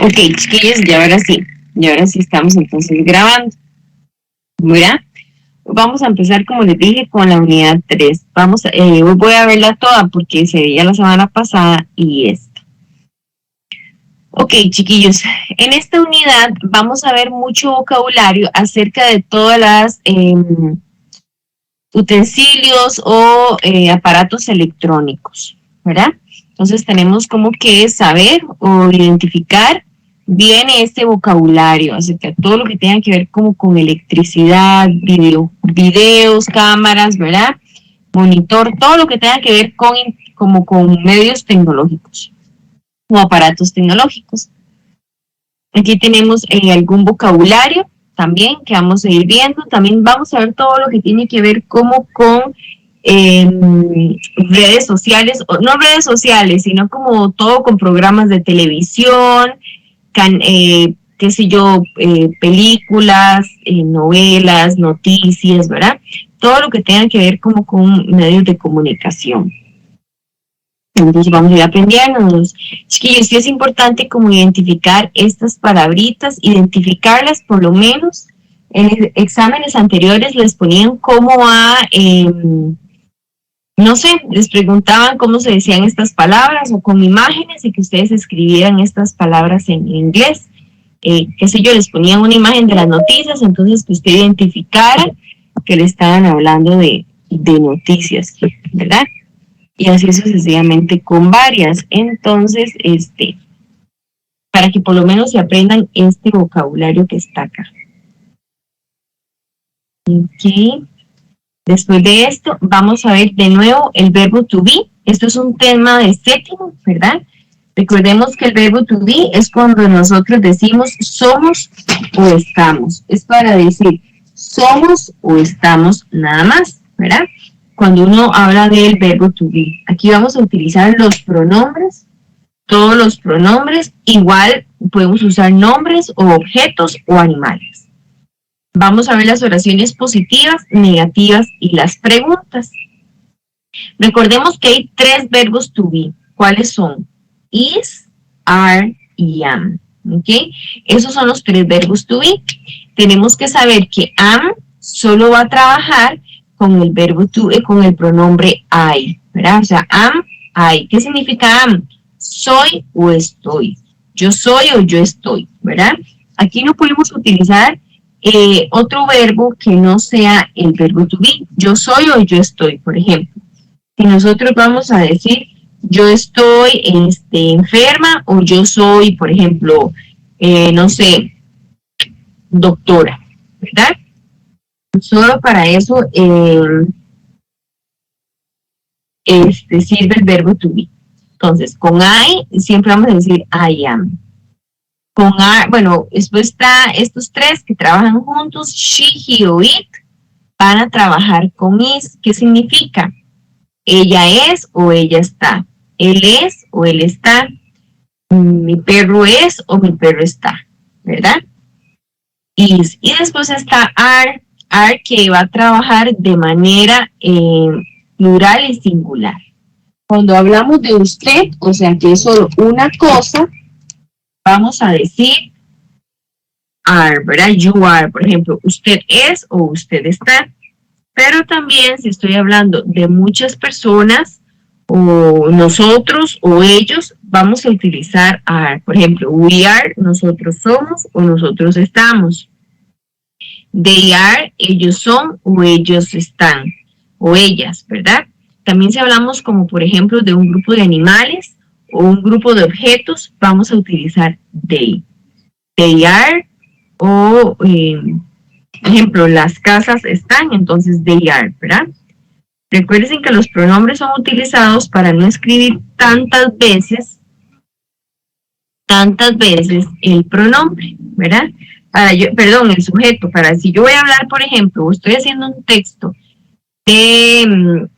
Ok, chiquillos, y ahora sí estamos entonces grabando. Mira, vamos a empezar, como les dije, con la unidad 3. Voy a verla toda porque se veía la semana pasada y esta. Ok, chiquillos, en esta unidad vamos a ver mucho vocabulario acerca de todas las utensilios o aparatos electrónicos, ¿verdad? Entonces tenemos como que saber o identificar bien este vocabulario acerca de todo lo que tenga que ver como con electricidad, videos, cámaras, ¿verdad? Monitor, todo lo que tenga que ver como con medios tecnológicos o aparatos tecnológicos. Aquí tenemos algún vocabulario también que vamos a ir viendo. También vamos a ver todo lo que tiene que ver como con redes sociales, o no redes sociales, sino como todo con programas de televisión, qué sé yo, películas, novelas, noticias, ¿verdad? Todo lo que tenga que ver como con medios de comunicación. Entonces vamos a ir aprendiendo. Chiquillos, sí es importante como identificar estas palabritas, identificarlas por lo menos. En exámenes anteriores les ponían cómo no sé, les preguntaban cómo se decían estas palabras o con imágenes y que ustedes escribieran estas palabras en inglés. Qué sé yo, les ponían una imagen de las noticias, entonces que usted identificara que le estaban hablando de noticias, ¿verdad? Y así sucesivamente con varias. Entonces, para que por lo menos se aprendan este vocabulario que está acá. Ok. Después de esto, vamos a ver de nuevo el verbo to be. Esto es un tema de séptimo, ¿verdad? Recordemos que el verbo to be es cuando nosotros decimos somos o estamos. Es para decir somos o estamos nada más, ¿verdad? Cuando uno habla del verbo to be. Aquí vamos a utilizar los pronombres, todos los pronombres. Igual podemos usar nombres o objetos o animales. Vamos a ver las oraciones positivas, negativas y las preguntas. Recordemos que hay 3 verbos to be. ¿Cuáles son? Is, are y am. ¿Ok? Esos son los 3 verbos to be. Tenemos que saber que am solo va a trabajar con el verbo to be, con el pronombre I, ¿verdad? O sea, am, I. ¿Qué significa am? Soy o estoy. Yo soy o yo estoy, ¿verdad? Aquí no podemos utilizar otro verbo que no sea el verbo to be. Yo soy o yo estoy, por ejemplo. Si nosotros vamos a decir yo estoy enferma o yo soy, por ejemplo, no sé, doctora, ¿verdad? Solo para eso sirve el verbo to be. Entonces, con I siempre vamos a decir I am. Con are, bueno, después está estos 3 que trabajan juntos, she, he o it, van a trabajar con is. ¿Qué significa? Ella es o ella está. Él es o él está. Mi perro es o mi perro está, ¿verdad? Is. Y después está are que va a trabajar de manera plural y singular. Cuando hablamos de usted, o sea que es solo una cosa, vamos a decir are, ¿verdad? You are, por ejemplo, usted es o usted está. Pero también si estoy hablando de muchas personas, o nosotros o ellos, vamos a utilizar are. Por ejemplo, we are, nosotros somos o nosotros estamos. They are, ellos son o ellos están, o ellas, ¿verdad? También si hablamos como por ejemplo de un grupo de animales o un grupo de objetos, vamos a utilizar they. They are, o por ejemplo, las casas están, entonces they are, ¿verdad? Recuerden que los pronombres son utilizados para no escribir tantas veces el pronombre, ¿verdad? El sujeto. Si yo voy a hablar, por ejemplo, estoy haciendo un texto de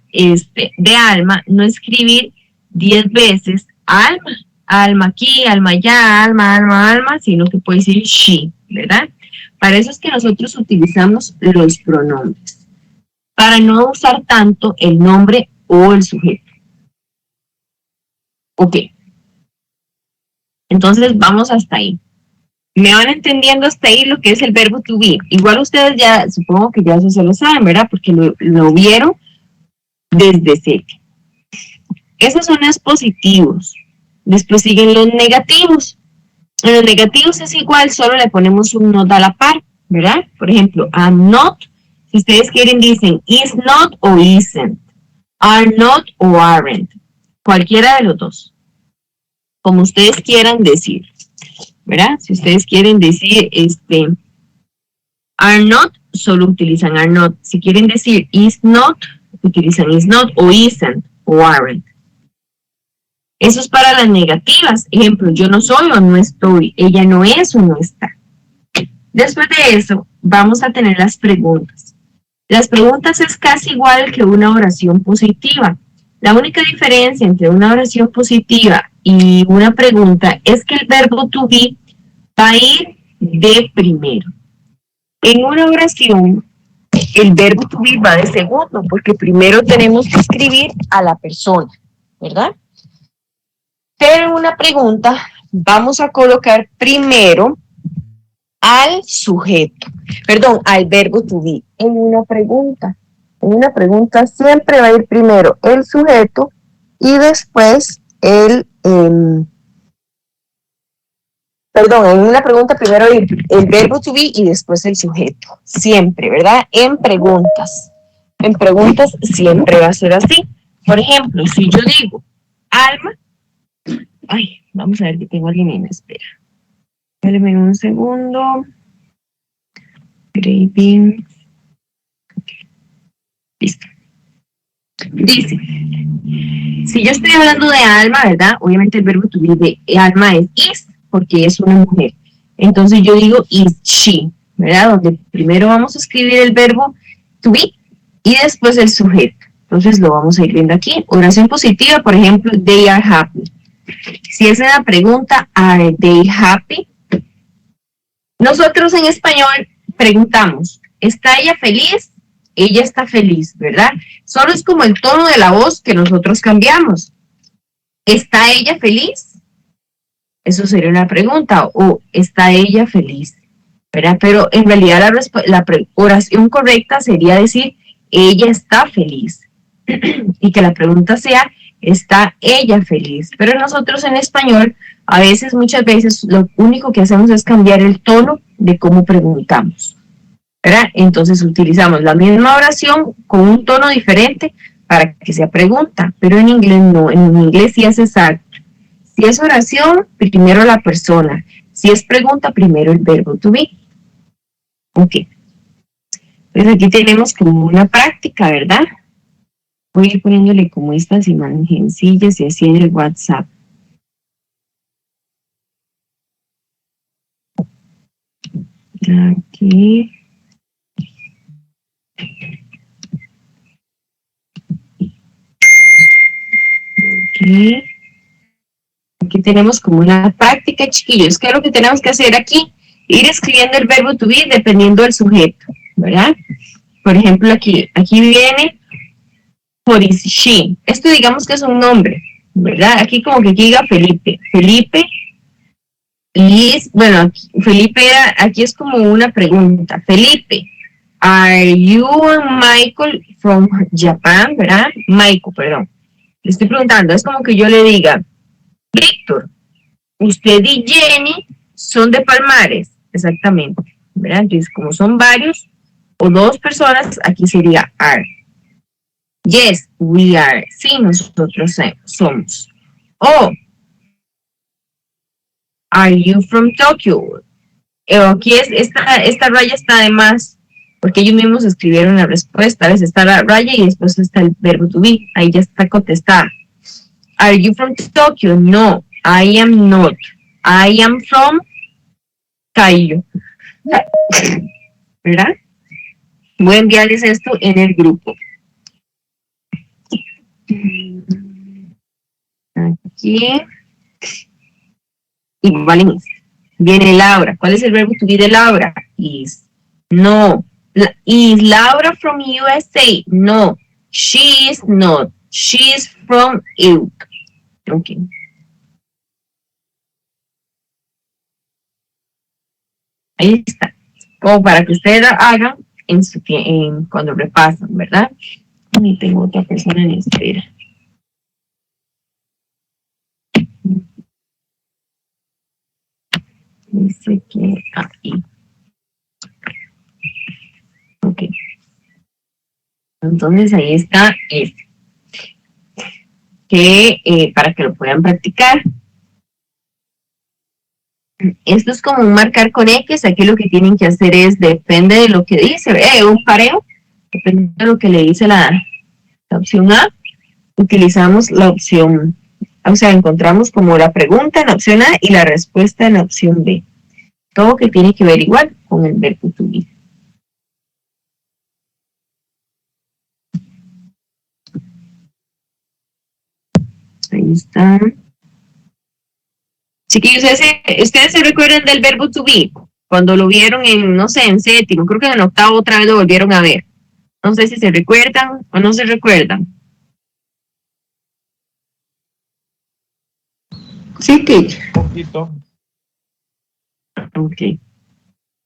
Alma, no escribir 10 veces Alma, Alma aquí, Alma allá, Alma, sino que puede decir she, ¿verdad? Para eso es que nosotros utilizamos los pronombres, para no usar tanto el nombre o el sujeto. Ok. Entonces vamos hasta ahí. ¿Me van entendiendo hasta ahí lo que es el verbo to be? Igual ustedes ya, supongo que ya eso se lo saben, ¿verdad? Porque lo vieron desde cero. Esos son los positivos. Después siguen los negativos. En los negativos es igual, solo le ponemos un not a la par, ¿verdad? Por ejemplo, I'm not, si ustedes quieren dicen is not o isn't, are not o aren't, cualquiera de los dos, como ustedes quieran decir, ¿verdad? Si ustedes quieren decir are not, solo utilizan are not. Si quieren decir is not, utilizan is not o isn't o aren't. Eso es para las negativas. Ejemplo, yo no soy o no estoy. Ella no es o no está. Después de eso, vamos a tener las preguntas. Las preguntas es casi igual que una oración positiva. La única diferencia entre una oración positiva y una pregunta es que el verbo to be va a ir de primero. En una oración, el verbo to be va de segundo, porque primero tenemos que escribir a la persona, ¿verdad? Pero en una pregunta vamos a colocar primero al sujeto, perdón, al verbo to be. En una pregunta siempre va a ir primero el sujeto y después en una pregunta primero el verbo to be y después el sujeto, siempre, ¿verdad? En preguntas siempre va a ser así. Por ejemplo, si yo digo Alma, vamos a ver que tengo a alguien en espera. Espérenme un segundo. Graving. Listo. Dice, si yo estoy hablando de Alma, ¿verdad? Obviamente el verbo to be de Alma es is, porque es una mujer. Entonces yo digo is she, ¿verdad? Donde primero vamos a escribir el verbo to be y después el sujeto. Entonces lo vamos a ir viendo aquí. Oración positiva, por ejemplo, they are happy. Si es una pregunta, ¿are they happy? Nosotros en español preguntamos, ¿está ella feliz? Ella está feliz, ¿verdad? Solo es como el tono de la voz que nosotros cambiamos. ¿Está ella feliz? Eso sería una pregunta. O ¿está ella feliz? ¿Verdad? Pero en realidad la oración correcta sería decir, ella está feliz. Y que la pregunta sea, ¿está ella feliz? Pero nosotros en español, muchas veces, lo único que hacemos es cambiar el tono de cómo preguntamos, ¿verdad? Entonces utilizamos la misma oración con un tono diferente para que sea pregunta, pero en inglés no, en inglés sí es exacto. Si es oración, primero la persona. Si es pregunta, primero el verbo to be. Ok. Pues aquí tenemos como una práctica, ¿verdad? Voy a ir poniéndole como estas imagencillas y así en el WhatsApp. Aquí. Okay. Aquí tenemos como una práctica, chiquillos. ¿Qué es lo que tenemos que hacer aquí? Ir escribiendo el verbo to be dependiendo del sujeto, ¿verdad? Por ejemplo, aquí viene por is she. Esto digamos que es un nombre, ¿verdad? Aquí como que diga Felipe. Felipe is, bueno, Felipe aquí es como una pregunta. Felipe, are you and Michael from Japan, ¿verdad? Michael, perdón. Le estoy preguntando, es como que yo le diga, Víctor, usted y Jenny son de Palmares, exactamente, ¿verdad? Entonces, como son varios o dos personas, aquí sería are. Yes, we are. Sí, nosotros somos. O, are you from Tokyo? Aquí esta raya está de más, porque ellos mismos escribieron la respuesta. A veces está la raya y después está el verbo to be. Ahí ya está contestada. Are you from Tokyo? No, I am not. I am from Cayo. ¿Verdad? Voy a enviarles esto en el grupo. Aquí. Igual en este. Viene Laura. ¿Cuál es el verbo to be de Laura? Is. No. Is Laura from USA? No. She is not. She is from UK. Okay. Ahí está. Como para que ustedes hagan cuando repasan, ¿verdad? Y tengo otra persona en espera. Dice que aquí. Ok. Entonces ahí está este. Que para que lo puedan practicar. Esto es como un marcar con X. Aquí lo que tienen que hacer es, depende de lo que dice, un pareo, depende de lo que le dice la opción A, utilizamos la opción, o sea, encontramos como la pregunta en la opción A y la respuesta en la opción B. Todo que tiene que ver igual con el verbo to be. Ahí está. Chiquillos, ¿ustedes se recuerdan del verbo to be? Cuando lo vieron en, no sé, en séptimo, creo que en octavo otra vez lo volvieron a ver. No sé si se recuerdan o no se recuerdan. Sí, teacher. Un poquito. Ok,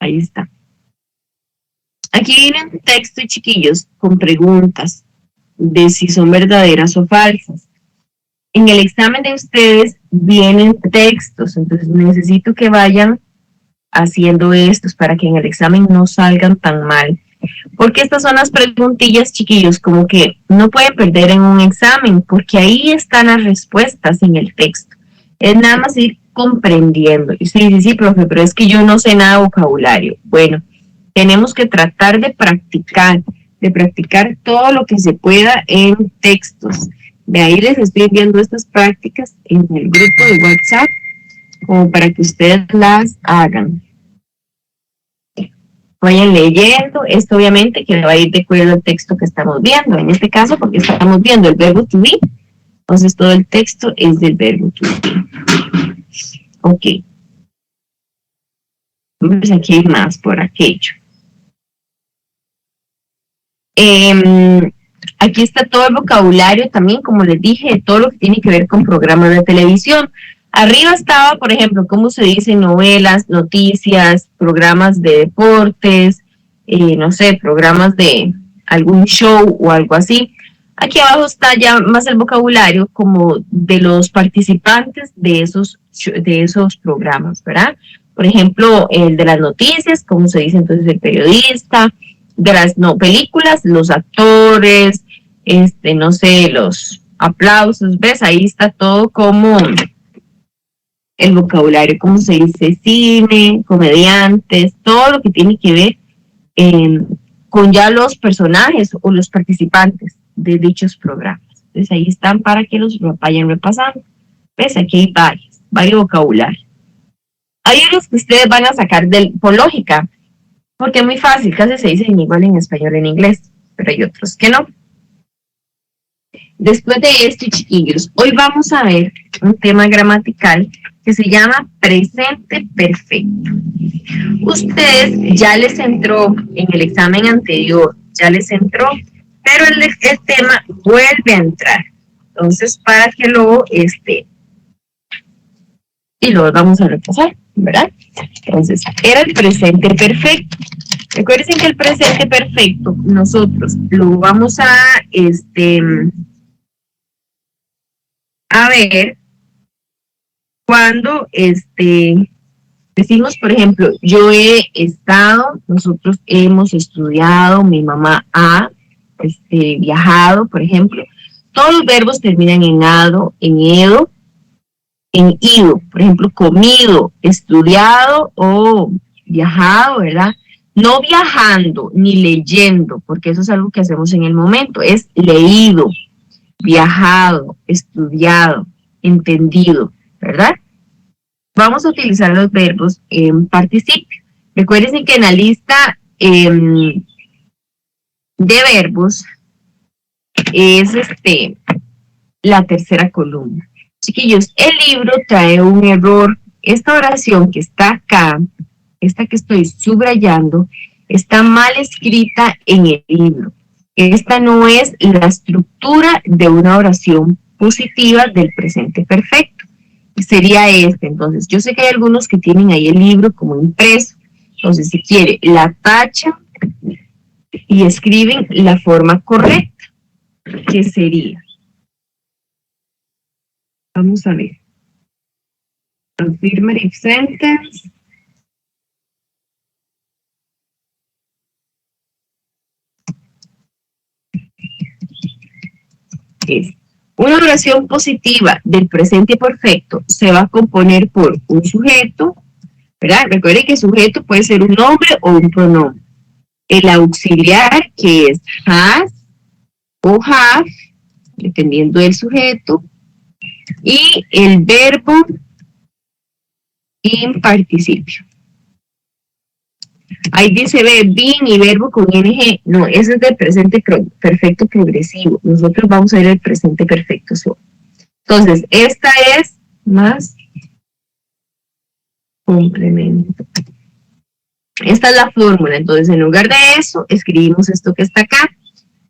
ahí está. Aquí viene un texto, chiquillos, con preguntas de si son verdaderas o falsas. En el examen de ustedes vienen textos, entonces necesito que vayan haciendo estos para que en el examen no salgan tan mal. Porque estas son las preguntillas, chiquillos, como que no pueden perder en un examen, porque ahí están las respuestas en el texto. Es nada más ir comprendiendo. Y sí, profe, pero es que yo no sé nada de vocabulario. Bueno, tenemos que tratar de practicar todo lo que se pueda en textos. De ahí les estoy enviando estas prácticas en el grupo de WhatsApp, como para que ustedes las hagan. Vayan leyendo, esto obviamente que va a ir de acuerdo al texto que estamos viendo, en este caso porque estamos viendo el verbo to be, entonces todo el texto es del verbo to be. Ok. Pues aquí hay más por aquello. Aquí está todo el vocabulario también, como les dije, todo lo que tiene que ver con programas de televisión. Arriba estaba, por ejemplo, cómo se dicen novelas, noticias, programas de deportes, no sé, programas de algún show o algo así. Aquí abajo está ya más el vocabulario como de los participantes de esos programas, ¿verdad? Por ejemplo, el de las noticias, cómo se dice entonces el periodista, de las películas, los actores, no sé, los aplausos, ¿ves? Ahí está todo como el vocabulario, como se dice cine, comediantes, todo lo que tiene que ver con ya los personajes o los participantes de dichos programas. Entonces ahí están para que los vayan repasando. ¿Ves? Aquí hay varios vocabularios. Hay unos que ustedes van a sacar por lógica, porque es muy fácil, casi se dicen igual en español en inglés, pero hay otros que no. Después de esto, chiquillos, hoy vamos a ver un tema gramatical que se llama presente perfecto. Ustedes ya les entró en el examen anterior, ya les entró, pero el tema vuelve a entrar. Entonces, para que luego y lo vamos a repasar, ¿verdad? Entonces, era el presente perfecto. Recuerden que el presente perfecto nosotros lo vamos a ver cuando decimos, por ejemplo, yo he estado, nosotros hemos estudiado, mi mamá ha viajado, por ejemplo. Todos los verbos terminan en ado, en edo, en ido. Por ejemplo, comido, estudiado o viajado, ¿verdad? No viajando ni leyendo, porque eso es algo que hacemos en el momento, es leído, viajado, estudiado, entendido, ¿verdad? Vamos a utilizar los verbos en participio. Recuerden que en la lista de verbos es la tercera columna. Chiquillos, el libro trae un error. Esta oración que está acá, esta que estoy subrayando, está mal escrita en el libro. Esta no es la estructura de una oración positiva del presente perfecto. Sería entonces, yo sé que hay algunos que tienen ahí el libro como impreso, Entonces, si quiere, la tacha y escriben la forma correcta, que sería, vamos a ver, affirmative sentence, es una oración positiva del presente perfecto se va a componer por un sujeto, ¿verdad? Recuerden que sujeto puede ser un nombre o un pronombre. El auxiliar, que es has o have, dependiendo del sujeto, y el verbo in participio. Ahí dice being y verbo con ing. No, ese es del presente perfecto progresivo. Nosotros vamos a ver el presente perfecto solo. Entonces, esta es más complemento. Esta es la fórmula. Entonces, en lugar de eso, escribimos esto que está acá.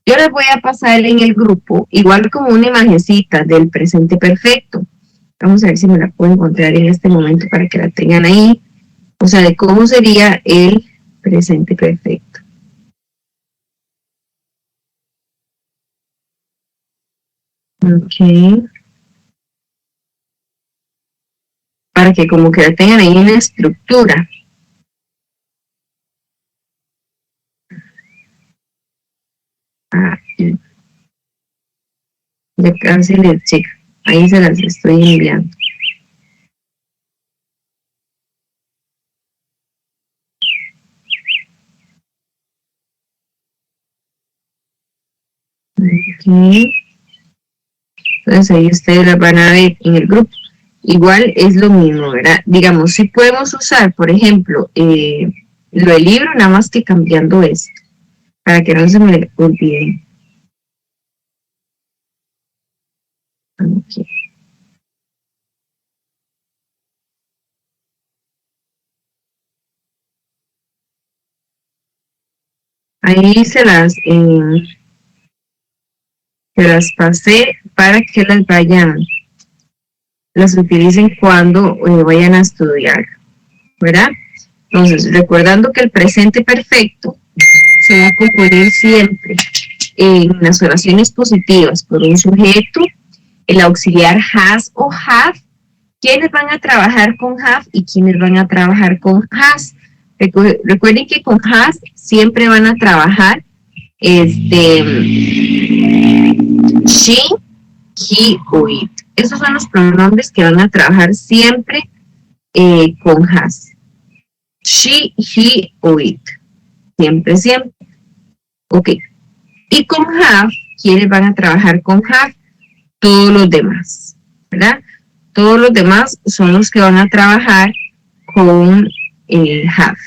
Yo les voy a pasar en el grupo, igual como una imagencita del presente perfecto. Vamos a ver si me la puedo encontrar en este momento para que la tengan ahí. O sea, de cómo sería el presente perfecto. Ok. Para que como que la tengan ahí en la estructura. Ahí. Ya casi les checa. Ahí se las estoy enviando. Aquí. Entonces ahí ustedes las van a ver en el grupo. Igual es lo mismo, ¿verdad? Digamos, si podemos usar, por ejemplo, lo del libro, nada más que cambiando esto, para que no se me olvide. Aquí. Ahí se las pasé para que las utilicen cuando vayan a estudiar, ¿verdad? Entonces, recordando que el presente perfecto se va a componer siempre en las oraciones positivas por un sujeto, el auxiliar has o have, quienes van a trabajar con have y quienes van a trabajar con has. Recuerden que con has siempre van a trabajar she, he o it. Esos son los pronombres que van a trabajar siempre con has. She, he o it. Siempre, siempre. Ok. Y con have, ¿quiénes van a trabajar con have? Todos los demás, ¿verdad? Todos los demás son los que van a trabajar con have.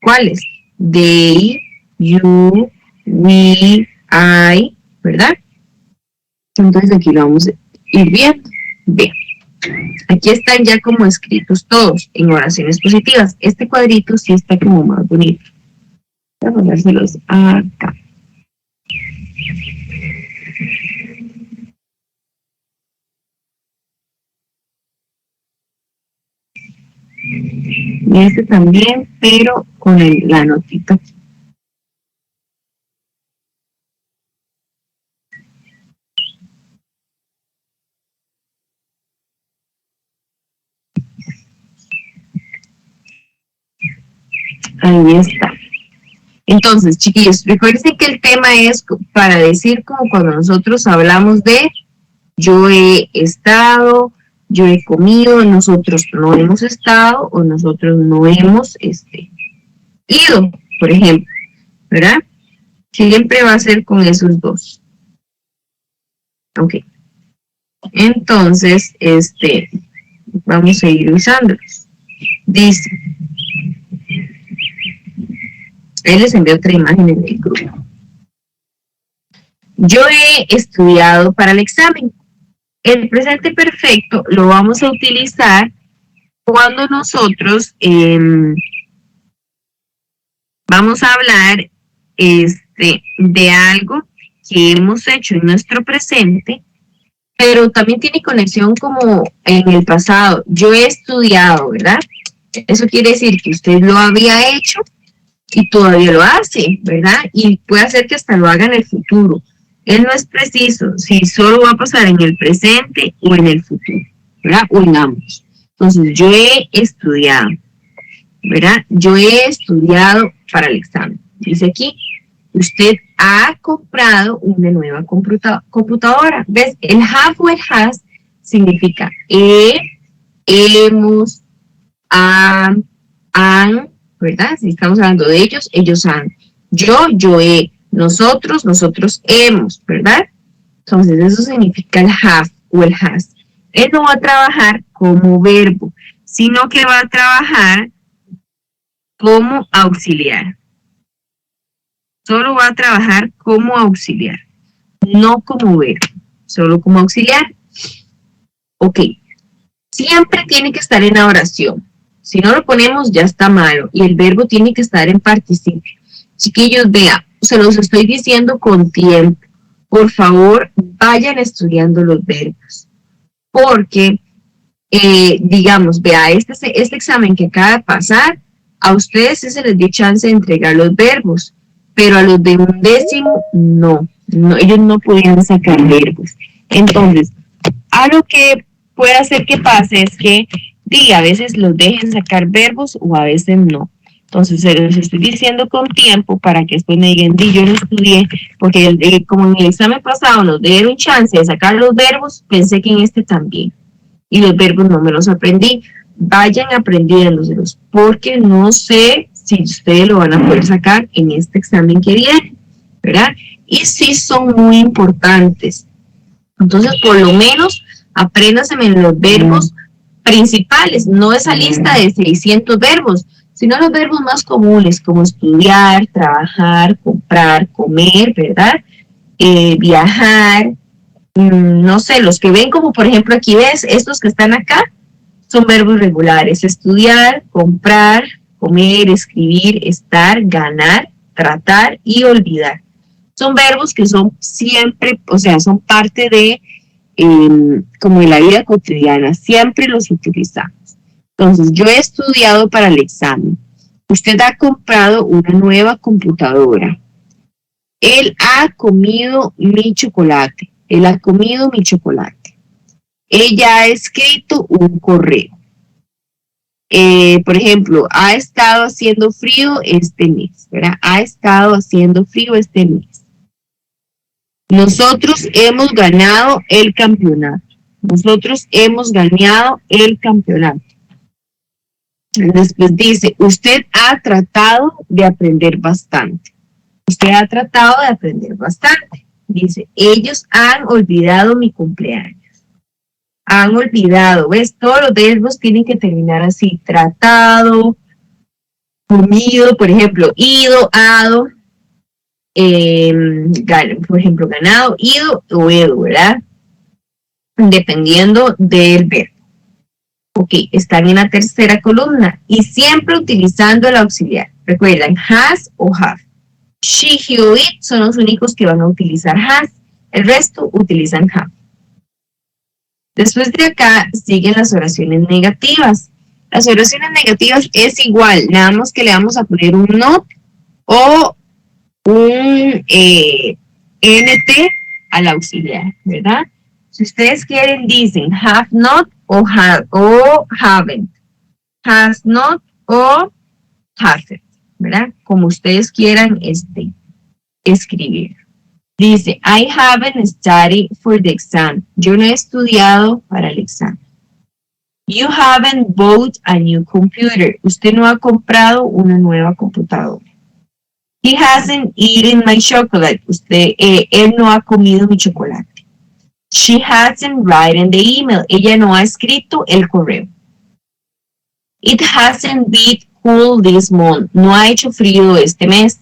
¿Cuáles? They, you, we, I, ¿verdad? Entonces aquí lo vamos a ir viendo. Bien. Aquí están ya como escritos todos en oraciones positivas. Este cuadrito sí está como más bonito. Voy a ponérselos acá. Y este también, pero con la notita. Ahí está. Entonces, chiquillos, recuerden que el tema es para decir como cuando nosotros hablamos de yo he estado, yo he comido, nosotros no hemos estado o nosotros no hemos ido, por ejemplo, ¿verdad? Siempre va a ser con esos dos. Ok. Entonces, vamos a ir usándolos. Dice, él les envió otra imagen en el grupo. Yo he estudiado para el examen. El presente perfecto lo vamos a utilizar cuando nosotros vamos a hablar de algo que hemos hecho en nuestro presente, pero también tiene conexión como en el pasado. Yo he estudiado, ¿verdad? Eso quiere decir que usted lo había hecho y todavía lo hace, ¿verdad? Y puede hacer que hasta lo haga en el futuro. Él no es preciso si solo va a pasar en el presente o en el futuro, ¿verdad? O en ambos. Entonces, yo he estudiado, ¿verdad? Yo he estudiado para el examen. Dice aquí, usted ha comprado una nueva computadora. ¿Ves? El have o el has significa hemos, han, ¿verdad? Si estamos hablando de ellos, ellos han. Yo he. Nosotros hemos, ¿verdad? Entonces, eso significa el have o el has. Él no va a trabajar como verbo, sino que va a trabajar como auxiliar. Solo va a trabajar como auxiliar, no como verbo, solo como auxiliar. Ok, siempre tiene que estar en la oración. Si no lo ponemos, ya está malo. Y el verbo tiene que estar en participio. Chiquillos, vean, se los estoy diciendo con tiempo. Por favor, vayan estudiando los verbos. Porque, digamos, vea, este examen que acaba de pasar, a ustedes sí se les dio chance de entregar los verbos, pero a los de 11º, no, ellos no podían sacar verbos. Entonces, algo que puede hacer que pase es que a veces los dejen sacar verbos o a veces no. Entonces, se los estoy diciendo con tiempo para que después me digan, yo no estudié, porque como en el examen pasado nos dieron chance de sacar los verbos, pensé que en este también. Y los verbos no me los aprendí. Vayan aprendiéndoselos, porque no sé si ustedes lo van a poder sacar en este examen que viene, ¿verdad? Y sí son muy importantes. Entonces, por lo menos, apréndaseme los verbos principales, no esa lista de 600 verbos, sino los verbos más comunes, como estudiar, trabajar, comprar, comer, ¿verdad? Viajar, no sé, los que ven como, por ejemplo, aquí ves, estos que están acá, son verbos regulares, estudiar, comprar, comer, escribir, estar, ganar, tratar y olvidar. Son verbos que son siempre, o sea, son parte de, como de la vida cotidiana, siempre los utilizamos. Entonces, yo he estudiado para el examen. Usted ha comprado una nueva computadora. Él ha comido mi chocolate. Él ha comido mi chocolate. Ella ha escrito un correo. Por ejemplo, ha estado haciendo frío este mes, ¿verdad? Ha estado haciendo frío este mes. Nosotros hemos ganado el campeonato. Nosotros hemos ganado el campeonato. Después dice, usted ha tratado de aprender bastante. Usted ha tratado de aprender bastante. Dice, ellos han olvidado mi cumpleaños. Han olvidado, ¿ves? Todos los verbos tienen que terminar así, tratado, comido, por ejemplo, ido, hado, por ejemplo, ganado, ido o edo, ¿verdad? Dependiendo del verbo. Ok, están en la tercera columna y siempre utilizando el auxiliar. Recuerdan, has o have. She, he o it son los únicos que van a utilizar has. El resto utilizan have. Después de acá siguen las oraciones negativas. Las oraciones negativas es igual, nada más que le vamos a poner un not o un nt al auxiliar, ¿verdad? Si ustedes quieren, dicen have not o haven't, has not o hasn't, ¿verdad? Como ustedes quieran escribir. Dice, I haven't studied for the exam. Yo no he estudiado para el examen. You haven't bought a new computer. Usted no ha comprado una nueva computadora. He hasn't eaten my chocolate. Él no ha comido mi chocolate. She hasn't written the email. Ella no ha escrito el correo. It hasn't been cool this month. No ha hecho frío este mes.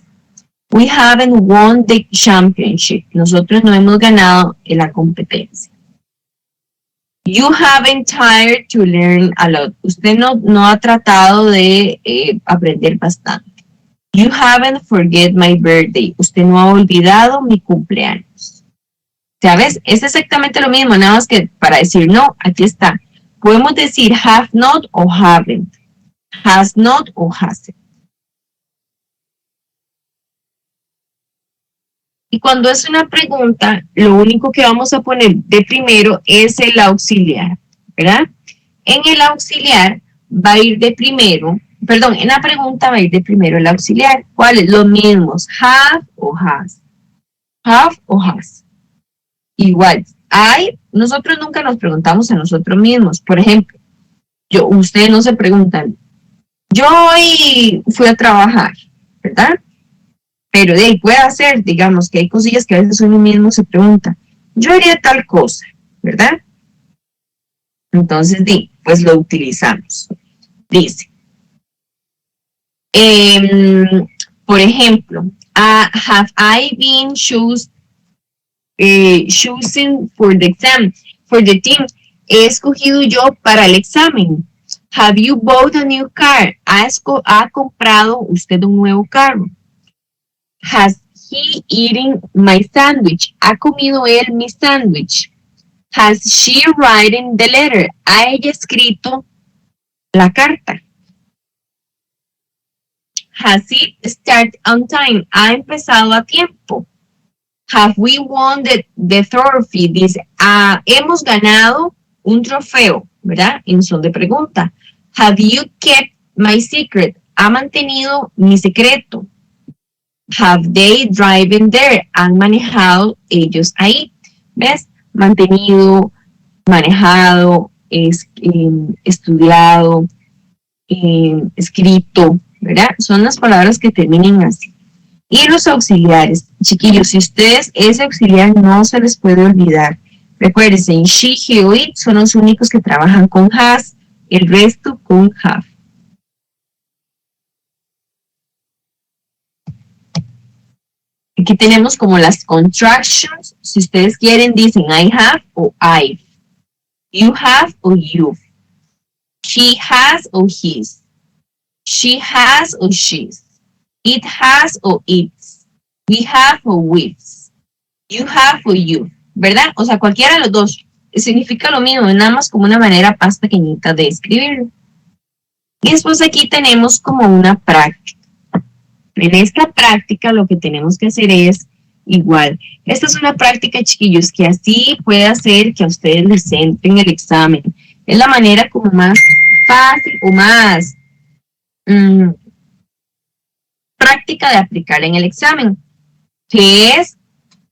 We haven't won the championship. Nosotros no hemos ganado en la competencia. You haven't tried to learn a lot. Usted no ha tratado de aprender bastante. You haven't forget my birthday. Usted no ha olvidado mi cumpleaños. ¿Sabes? Es exactamente lo mismo, nada más que para decir no, aquí está. Podemos decir have not o haven't. Has not o hasn't. Y cuando es una pregunta, lo único que vamos a poner de primero es el auxiliar, ¿verdad? En el auxiliar va a ir de primero, perdón, en la pregunta va a ir de primero el auxiliar. ¿Cuáles? Los mismos, have o has. Have o has. Igual, nosotros nunca nos preguntamos a nosotros mismos. Por ejemplo, ustedes no se preguntan, yo hoy fui a trabajar, ¿verdad? Pero de ahí puede hacer, digamos, que hay cosillas que a veces uno mismo se pregunta, yo haría tal cosa, ¿verdad? Entonces, pues lo utilizamos. Dice, por ejemplo, have I been choosing for the exam, for the team? He escogido yo para el examen. Have you bought a new car? ¿Ha comprado usted un nuevo carro? Has he eaten my sandwich? ¿Ha comido él mi sándwich? Has she written the letter? ¿Ha ella escrito la carta? Has it started on time? ¿Ha empezado a tiempo? Have we won the trophy? Dice, hemos ganado un trofeo, ¿verdad? En son de pregunta. Have you kept my secret? ¿Ha mantenido mi secreto? Have they driven there? ¿Han manejado ellos ahí? ¿Ves? Mantenido, manejado, estudiado, escrito, ¿verdad? Son las palabras que terminen así. Y los auxiliares, chiquillos, si ustedes ese auxiliar no se les puede olvidar. Recuérdense, she, he o it son los únicos que trabajan con has, el resto con have. Aquí tenemos como las contractions. Si ustedes quieren, dicen I have o I've. You have o you've. He has o his. She has o she's. It has o its. We have o we've. You have o you. ¿Verdad? O sea, cualquiera de los dos. Significa lo mismo, nada más como una manera más pequeñita de escribirlo. Y después aquí tenemos como una práctica. En esta práctica lo que tenemos que hacer es igual. Esta es una práctica, chiquillos, que así puede hacer que a ustedes les entren el examen. Es la manera como más fácil o más práctica de aplicar en el examen, que es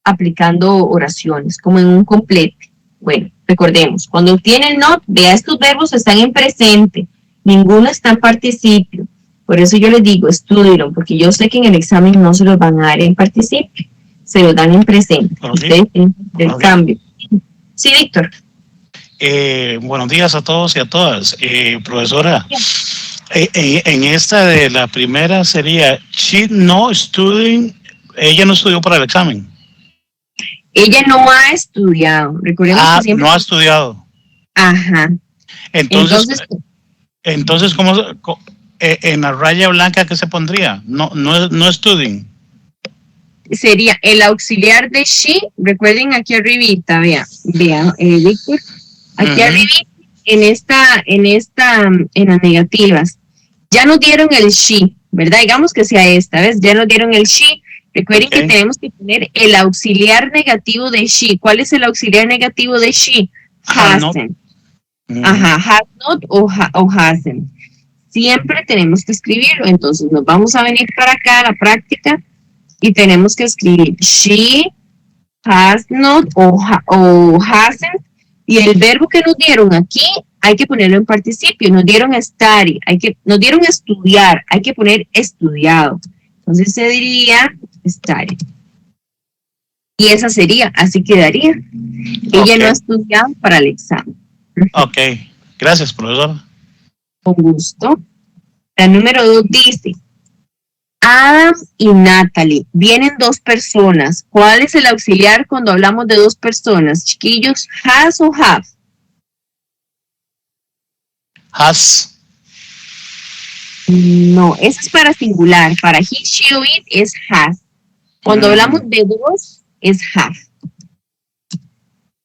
aplicando oraciones, como en un complete. Bueno, recordemos, cuando tiene el not, vea estos verbos están en presente, ninguno está en participio. Por eso yo les digo, estudienlo, porque yo sé que en el examen no se los van a dar en participio, se los dan en presente. Ustedes del cambio. Sí, Víctor. Buenos días a todos y a todas. Profesora, en esta de la primera sería, she no studying, ella no estudió para el examen. Ella no ha estudiado. Recordemos que siempre... no ha estudiado. Ajá. Entonces ¿cómo en la raya blanca qué se pondría? No studying. Sería el auxiliar de she, recuerden aquí arribita, vean, Víctor, aquí arribita, en las negativas, ya nos dieron el she, ¿verdad? Digamos que sea esta, ¿ves? Ya nos dieron el she. Recuerden que tenemos que poner el auxiliar negativo de she. ¿Cuál es el auxiliar negativo de she? Hasn't. Ajá, has not o hasn't. Siempre tenemos que escribirlo. Entonces nos vamos a venir para acá a la práctica y tenemos que escribir she, has not o hasn't. Y el verbo que nos dieron aquí hay que ponerlo en participio. Nos dieron study, nos dieron estudiar, hay que poner estudiado. Entonces se diría study. Y esa sería, así quedaría. Ella no ha estudiado para el examen. Ok, gracias, profesor. Con gusto. La número 2 dice, Adam y Natalie, vienen dos personas. ¿Cuál es el auxiliar cuando hablamos de dos personas? Chiquillos, has o have? Has. No, eso es para singular. Para he, she o it es has. Cuando hablamos de dos, es have.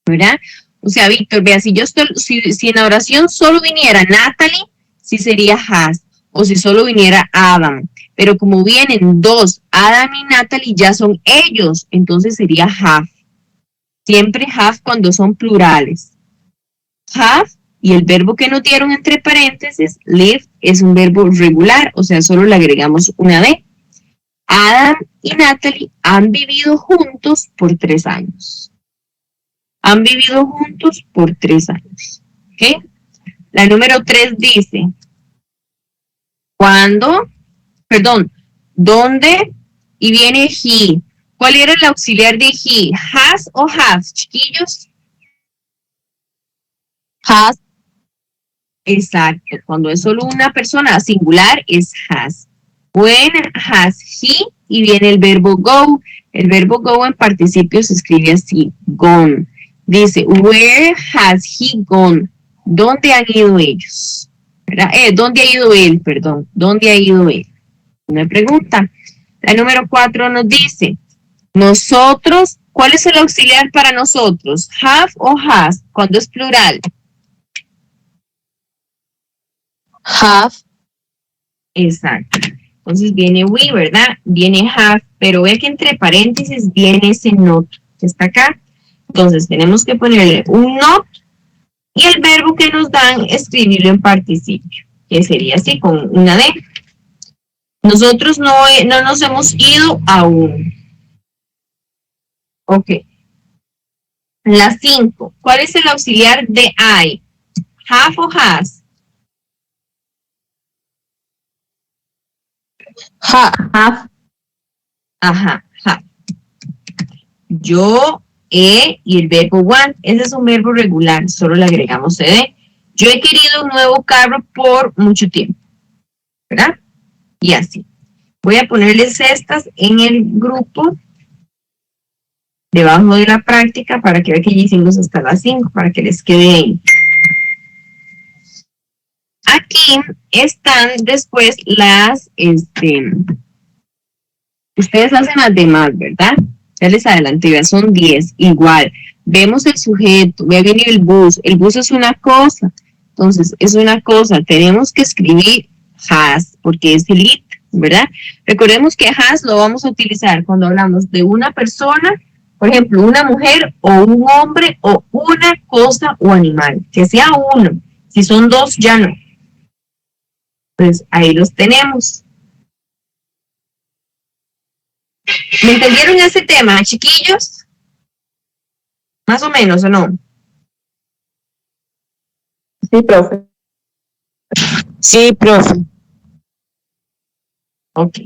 ¿Verdad? O sea, Víctor, vea, si en la oración solo viniera Natalie, sí sería has. o si solo viniera Adam. Pero como vienen dos, Adam y Natalie, ya son ellos, entonces sería have. Siempre have cuando son plurales. Have y el verbo que nos dieron entre paréntesis, live, es un verbo regular, o sea, solo le agregamos una D. Adam y Natalie han vivido juntos por 3 años. Han vivido juntos por 3 años. ¿Ok? La número 3 dice, ¿dónde? Y viene he. ¿Cuál era el auxiliar de he? Has o have, chiquillos? Has. Exacto. Cuando es solo una persona singular es has. When has he y viene el verbo go. El verbo go en participio se escribe así, gone. Dice, where has he gone? ¿Dónde han ido ellos? ¿Dónde ha ido él? Perdón. ¿Dónde ha ido él? Una pregunta. La número 4 nos dice, nosotros, ¿cuál es el auxiliar para nosotros? Have o has, cuando es plural. Have. Exacto. Entonces viene we, ¿verdad? Viene have, pero ve que entre paréntesis viene ese not, que está acá. Entonces tenemos que ponerle un not y el verbo que nos dan, escribirlo en participio, que sería así, con una D. Nosotros no nos hemos ido aún. Ok. La 5. ¿Cuál es el auxiliar de I? Have o has? Have. Ajá, have. Yo, he y el verbo want. Ese es un verbo regular, solo le agregamos ed. Yo he querido un nuevo carro por mucho tiempo, ¿verdad? Y así. Voy a ponerles estas en el grupo debajo de la práctica para que vean que ya hicimos hasta las 5, para que les quede ahí. Aquí están después las, ustedes hacen las demás, ¿verdad? Ya les adelanté, ya son 10, igual. Vemos el sujeto, ya viene el bus es una cosa, entonces es una cosa, tenemos que escribir has, porque es el it, ¿verdad? Recordemos que has lo vamos a utilizar cuando hablamos de una persona, por ejemplo, una mujer o un hombre o una cosa o animal, que sea uno. Si son dos, ya no. Pues ahí los tenemos. ¿Me entendieron ese tema, chiquillos? Más o menos, ¿o no? Sí, profe. Sí, profe. Ok.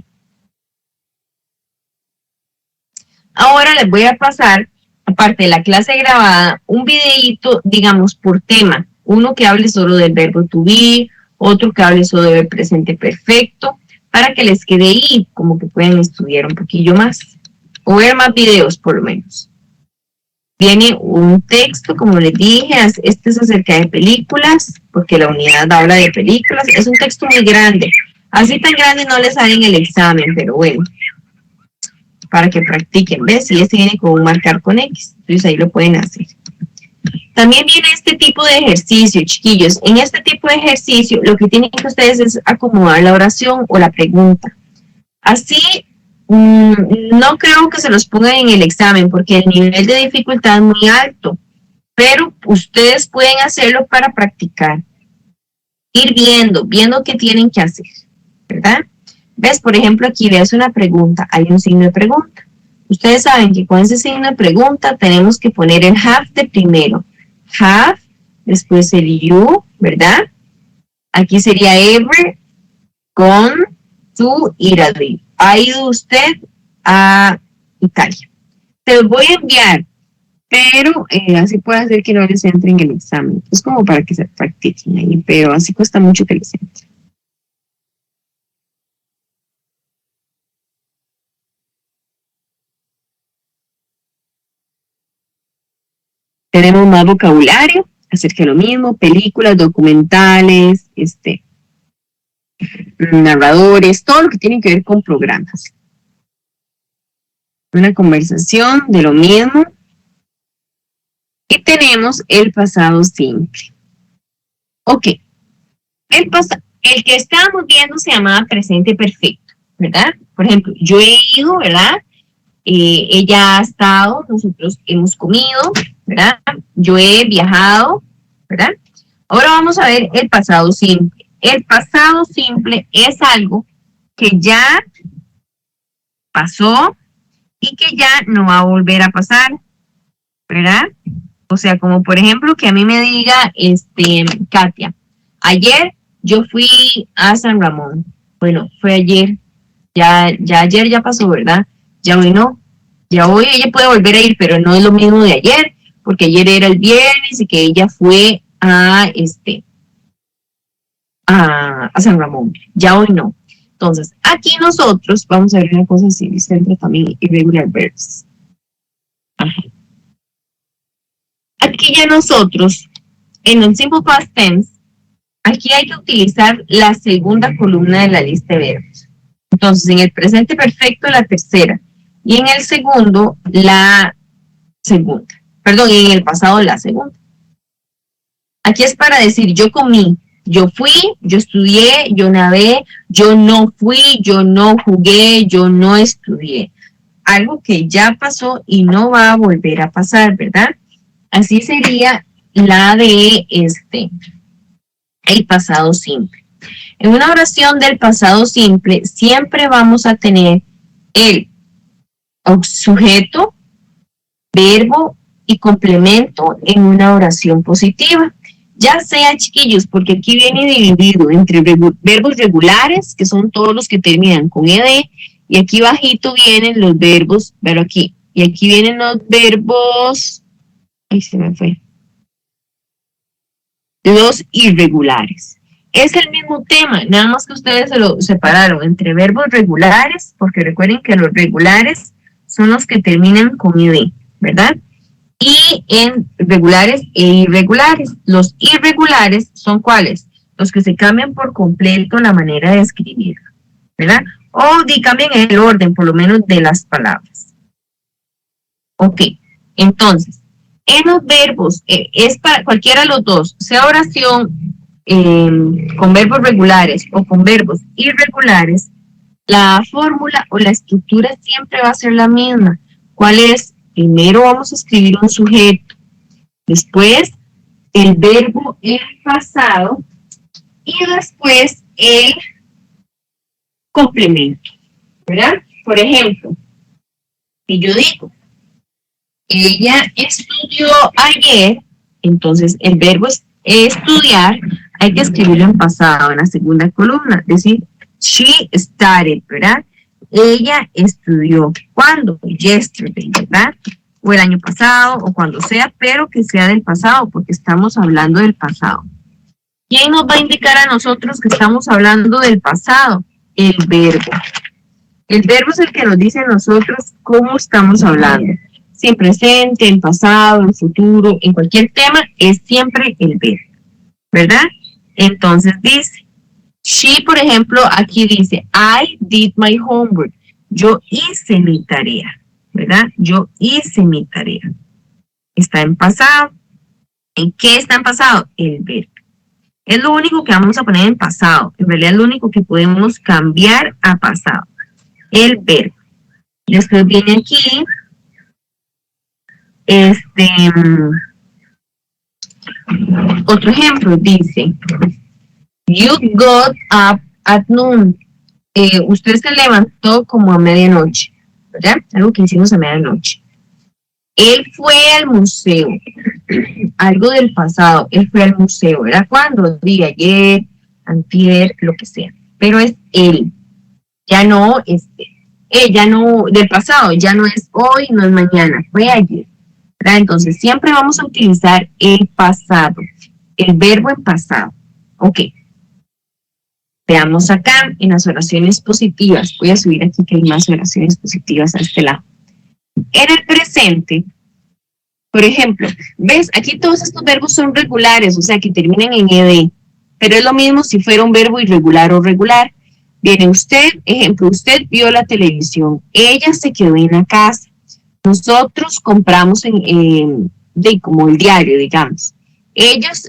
Ahora les voy a pasar, aparte de la clase grabada, un videíto, digamos, por tema. Uno que hable solo del verbo to be, otro que hable solo del presente perfecto, para que les quede ahí, como que pueden estudiar un poquillo más, o ver más videos por lo menos. Viene un texto, como les dije, este es acerca de películas, porque la unidad habla de películas, es un texto muy grande, así tan grande no les sale en el examen, pero bueno, para que practiquen, ¿ves? Y este viene con un marcar con X, entonces ahí lo pueden hacer. También viene este tipo de ejercicio, chiquillos. En este tipo de ejercicio, lo que tienen que ustedes es acomodar la oración o la pregunta. Así, no creo que se los pongan en el examen, porque el nivel de dificultad es muy alto, pero ustedes pueden hacerlo para practicar. Ir viendo qué tienen que hacer, ¿verdad? ¿Ves? Por ejemplo, aquí veas una pregunta, hay un signo de pregunta. Ustedes saben que con ese signo de pregunta tenemos que poner el have de primero. Have, después el you, ¿verdad? Aquí sería ever, gone, to, ir a live. ¿Ha ido usted a Italia? Se los voy a enviar, pero así puede hacer que no les entre en el examen. Es como para que se practiquen ahí, pero así cuesta mucho que les entre. Tenemos más vocabulario acerca de lo mismo, películas, documentales, narradores, todo lo que tiene que ver con programas. Una conversación de lo mismo. Y tenemos el pasado simple. Ok. El que estábamos viendo se llamaba presente perfecto, ¿verdad? Por ejemplo, yo he ido, ¿verdad? Ella ha estado, nosotros hemos comido, ¿verdad? Yo he viajado, ¿verdad? Ahora vamos a ver el pasado simple. El pasado simple es algo que ya pasó y que ya no va a volver a pasar, ¿verdad? O sea, como por ejemplo que a mí me diga, Katia, ayer yo fui a San Ramón. Bueno, fue ayer, ya ayer ya pasó, ¿verdad? Ya hoy no. Ya hoy ella puede volver a ir, pero no es lo mismo de ayer, porque ayer era el viernes y que ella fue a San Ramón. Ya hoy no. Entonces, aquí nosotros vamos a ver una cosa así, siempre también irregular verbs. Ajá. Aquí ya nosotros, en el simple past tense, aquí hay que utilizar la segunda columna de la lista de verbos. Entonces, en el presente perfecto, la tercera. Y en el segundo, la segunda. Perdón, y en el pasado, la segunda. Aquí es para decir, yo comí, yo fui, yo estudié, yo nadé, yo no fui, yo no jugué, yo no estudié. Algo que ya pasó y no va a volver a pasar, ¿verdad? Así sería la de el pasado simple. En una oración del pasado simple siempre vamos a tener el sujeto, verbo y complemento en una oración positiva. Ya sea, chiquillos, porque aquí viene dividido entre verbos regulares, que son todos los que terminan con ed, y aquí bajito vienen los verbos, pero aquí, y aquí vienen los verbos, ay, se me fue, los irregulares. Es el mismo tema, nada más que ustedes se lo separaron entre verbos regulares, porque recuerden que los regulares son los que terminan con ed, ¿verdad? Y en regulares e irregulares. Los irregulares son ¿cuáles? Los que se cambian por completo la manera de escribir, ¿verdad? O cambian el orden, por lo menos, de las palabras. Ok, entonces, en los verbos, es para cualquiera de los dos, sea oración con verbos regulares o con verbos irregulares, la fórmula o la estructura siempre va a ser la misma. ¿Cuál es? Primero vamos a escribir un sujeto, después el verbo en pasado y después el complemento, ¿verdad? Por ejemplo, si yo digo, ella estudió ayer, entonces el verbo es estudiar, hay que escribirlo en pasado, en la segunda columna, es decir, she studied, ¿verdad? Ella estudió. ¿Cuándo? Yesterday, ¿verdad? O el año pasado, o cuando sea, pero que sea del pasado, porque estamos hablando del pasado. ¿Quién nos va a indicar a nosotros que estamos hablando del pasado? El verbo. El verbo es el que nos dice a nosotros cómo estamos hablando. Si en presente, en pasado, en futuro, en cualquier tema, es siempre el verbo, ¿verdad? Entonces dice, she, por ejemplo, aquí dice, I did my homework. Yo hice mi tarea, ¿verdad? Yo hice mi tarea. Está en pasado. ¿En qué está en pasado? El verbo. Es lo único que vamos a poner en pasado. En realidad es lo único que podemos cambiar a pasado. El verbo. Después viene aquí, otro ejemplo, dice, you got up at noon. Usted se levantó como a medianoche, ¿verdad? Algo que hicimos a medianoche. Él fue al museo. Algo del pasado. Él fue al museo. ¿Verdad? ¿Cuándo? Día, ayer, antier, lo que sea. Pero es él. Ya no, ya no, del pasado. Ya no es hoy, no es mañana. Fue ayer. ¿Verdad? Entonces, siempre vamos a utilizar el pasado. El verbo en pasado. Ok. Veamos acá en las oraciones positivas. Voy a subir aquí que hay más oraciones positivas a este lado. En el presente, por ejemplo, ¿ves? Aquí todos estos verbos son regulares, o sea, que terminan en ed. Pero es lo mismo si fuera un verbo irregular o regular. Viene usted, ejemplo, usted vio la televisión. Ella se quedó en la casa. Nosotros compramos como el diario, digamos. Ellos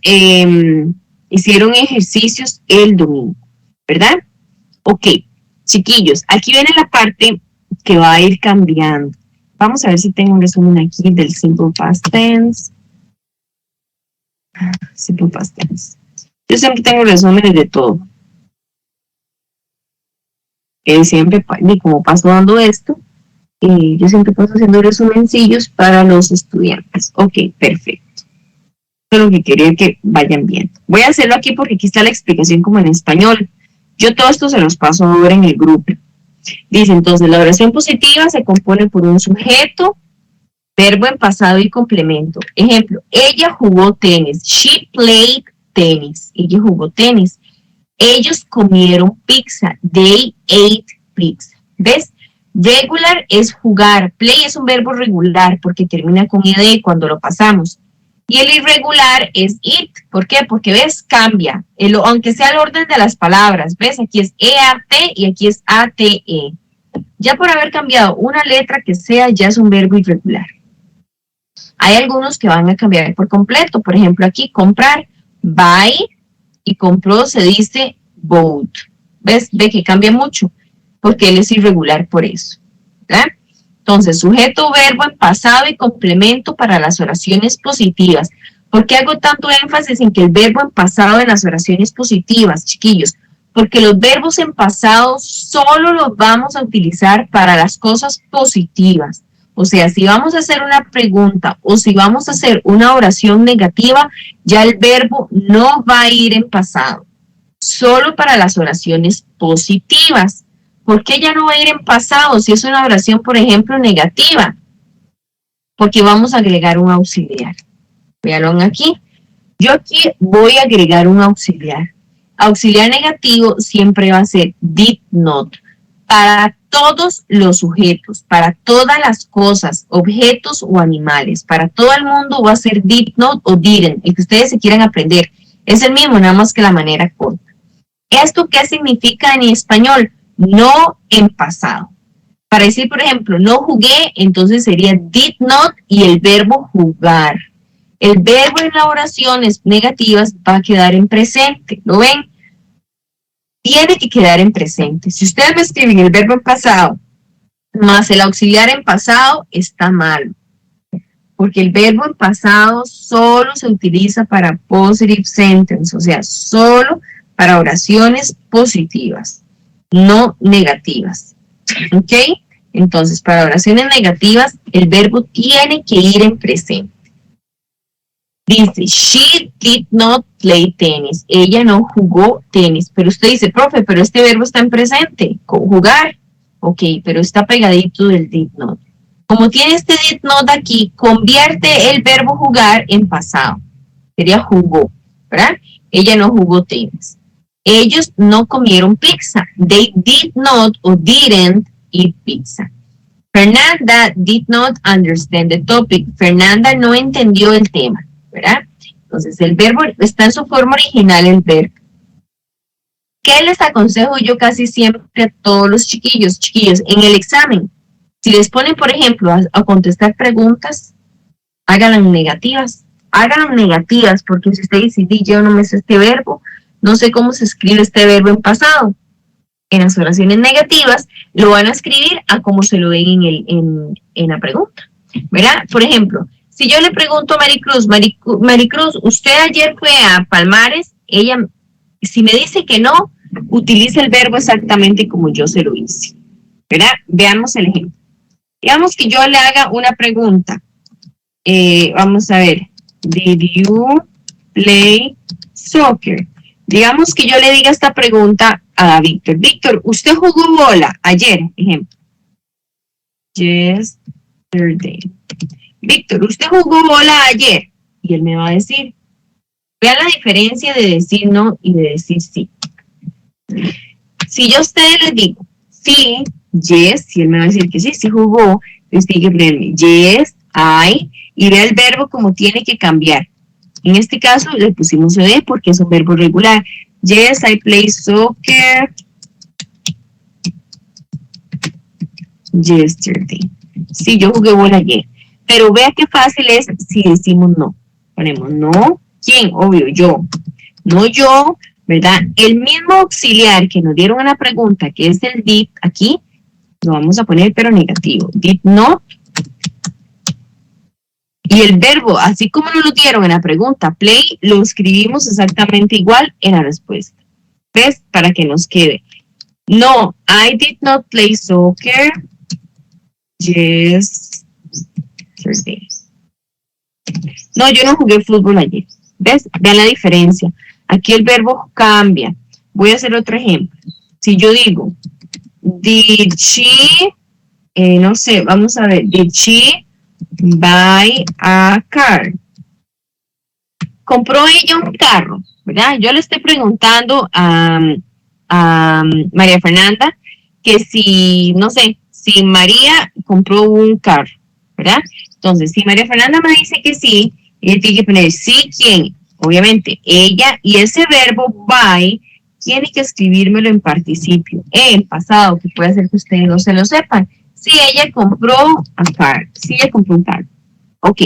hicieron ejercicios el domingo. ¿verdad? Ok, chiquillos, aquí viene la parte que va a ir cambiando. Vamos a ver si tengo un resumen aquí del simple past tense. Simple past tense. Yo siempre tengo resúmenes de todo. Siempre, y como paso dando esto, yo siempre paso haciendo resumencillos para los estudiantes. Ok, perfecto. Eso es lo que quería que vayan viendo. Voy a hacerlo aquí porque aquí está la explicación como en español. Yo todo esto se los paso ahora en el grupo. Dice entonces, la oración positiva se compone por un sujeto, verbo en pasado y complemento. Ejemplo, ella jugó tenis. She played tennis. Ella jugó tenis. Ellos comieron pizza. They ate pizza. ¿Ves? Regular es jugar. Play es un verbo regular porque termina con ed cuando lo pasamos. Y el irregular es it. ¿Por qué? Porque, ¿ves? Cambia. Aunque sea el orden de las palabras. ¿Ves? Aquí es EAT y aquí es ATE. Ya por haber cambiado una letra que sea, ya es un verbo irregular. Hay algunos que van a cambiar por completo. Por ejemplo, aquí, comprar. Buy y compró se dice bought. ¿Ves? Ve que cambia mucho porque él es irregular por eso. ¿Verdad? Entonces, sujeto, verbo en pasado y complemento para las oraciones positivas. ¿Por qué hago tanto énfasis en que el verbo en pasado en las oraciones positivas, chiquillos? Porque los verbos en pasado solo los vamos a utilizar para las cosas positivas. O sea, si vamos a hacer una pregunta o si vamos a hacer una oración negativa, ya el verbo no va a ir en pasado. Solo para las oraciones positivas. ¿Por qué ya no va a ir en pasado si es una oración, por ejemplo, negativa? Porque vamos a agregar un auxiliar. Véanlo aquí. Yo aquí voy a agregar un auxiliar. Auxiliar negativo siempre va a ser did not. Para todos los sujetos, para todas las cosas, objetos o animales, para todo el mundo va a ser did not o didn't, el que ustedes se quieran aprender. Es el mismo, nada más que la manera corta. ¿Esto qué significa en español? No en pasado. Para decir, por ejemplo, no jugué, entonces sería did not y el verbo jugar. El verbo en las oraciones negativas va a quedar en presente. ¿Lo ven? Tiene que quedar en presente. Si ustedes me escriben el verbo en pasado más el auxiliar en pasado, está mal. Porque el verbo en pasado solo se utiliza para positive sentence, o sea, solo para oraciones positivas, no negativas. ¿Ok? Entonces, para oraciones negativas, el verbo tiene que ir en presente. Dice, she did not play tennis. Ella no jugó tenis. Pero usted dice, profe, pero este verbo está en presente. Jugar. Ok, pero está pegadito del did not. Como tiene este did not aquí, convierte el verbo jugar en pasado. Sería jugó, ¿verdad? Ella no jugó tenis. Ellos no comieron pizza. They did not or didn't eat pizza. Fernanda did not understand the topic. Fernanda no entendió el tema, ¿verdad? Entonces, el verbo está en su forma original, el verbo. ¿Qué les aconsejo yo casi siempre a todos los chiquillos? Chiquillos, en el examen, si les ponen, por ejemplo, a contestar preguntas, háganlas negativas. Háganlas negativas, porque si usted dice, yo no me sé este verbo, no sé cómo se escribe este verbo en pasado. En las oraciones negativas, lo van a escribir a como se lo ven en la pregunta, ¿verdad? Por ejemplo, si yo le pregunto a Maricruz, ¿usted ayer fue a Palmares? Ella, si me dice que no, utiliza el verbo exactamente como yo se lo hice, ¿verdad? Veamos el ejemplo. Digamos que yo le haga una pregunta. Vamos a ver. Did you play soccer? Digamos que yo le diga esta pregunta a Víctor. Víctor, ¿usted jugó bola ayer? Ejemplo. Yesterday. Víctor, ¿usted jugó bola ayer? Y él me va a decir. Vean la diferencia de decir no y de decir sí. Si yo a ustedes les digo, sí, yes, si él me va a decir que sí jugó, entonces tiene que ponerme yes, I, y vea el verbo como tiene que cambiar. En este caso le pusimos ed porque es un verbo regular. Yes, I play soccer yesterday. Sí, yo jugué bola ayer. Pero vea qué fácil es si decimos no. Ponemos no. ¿Quién? Obvio, yo. No yo, ¿verdad? El mismo auxiliar que nos dieron en la pregunta, que es el did, aquí lo vamos a poner pero negativo. Did not. Y el verbo, así como nos lo dieron en la pregunta play, lo escribimos exactamente igual en la respuesta. ¿Ves? Para que nos quede. No, I did not play soccer yesterday. No, yo no jugué fútbol ayer. ¿Ves? Vean la diferencia. Aquí el verbo cambia. Voy a hacer otro ejemplo. Si yo digo, did she, no sé, vamos a ver, did she buy a car? ¿Compró ella un carro? ¿Verdad? Yo le estoy preguntando a María Fernanda que si, no sé, si María compró un carro, ¿verdad? Entonces, si María Fernanda me dice que sí, ella tiene que poner sí, ¿quién? Obviamente, ella, y ese verbo buy tiene que escribírmelo en participio, en pasado, que puede ser que ustedes no se lo sepan. Si ella compró a car, si ella compró un carro, ok.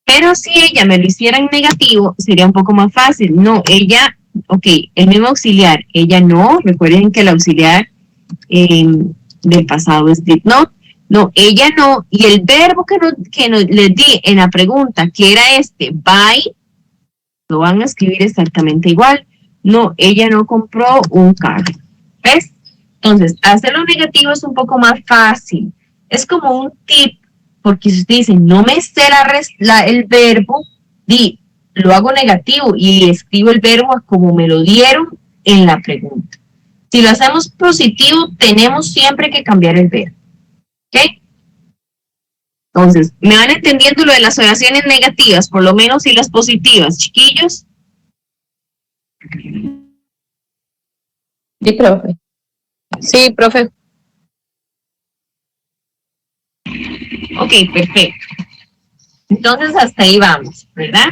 Pero si ella me lo hiciera en negativo, sería un poco más fácil. No, ella, ok, el mismo auxiliar, ella no, recuerden que el auxiliar del pasado es did not. No, ella no, y el verbo que les di en la pregunta, que era buy, lo van a escribir exactamente igual. No, ella no compró un carro. ¿Ves? Entonces, hacerlo negativo es un poco más fácil. Es como un tip, porque si usted dice, no me sé el verbo, lo hago negativo y escribo el verbo como me lo dieron en la pregunta. Si lo hacemos positivo, tenemos siempre que cambiar el verbo. ¿Ok? Entonces, ¿me van entendiendo lo de las oraciones negativas, por lo menos, y las positivas, chiquillos? Sí, profe. Sí, profe. Ok, perfecto. Entonces, hasta ahí vamos, ¿verdad?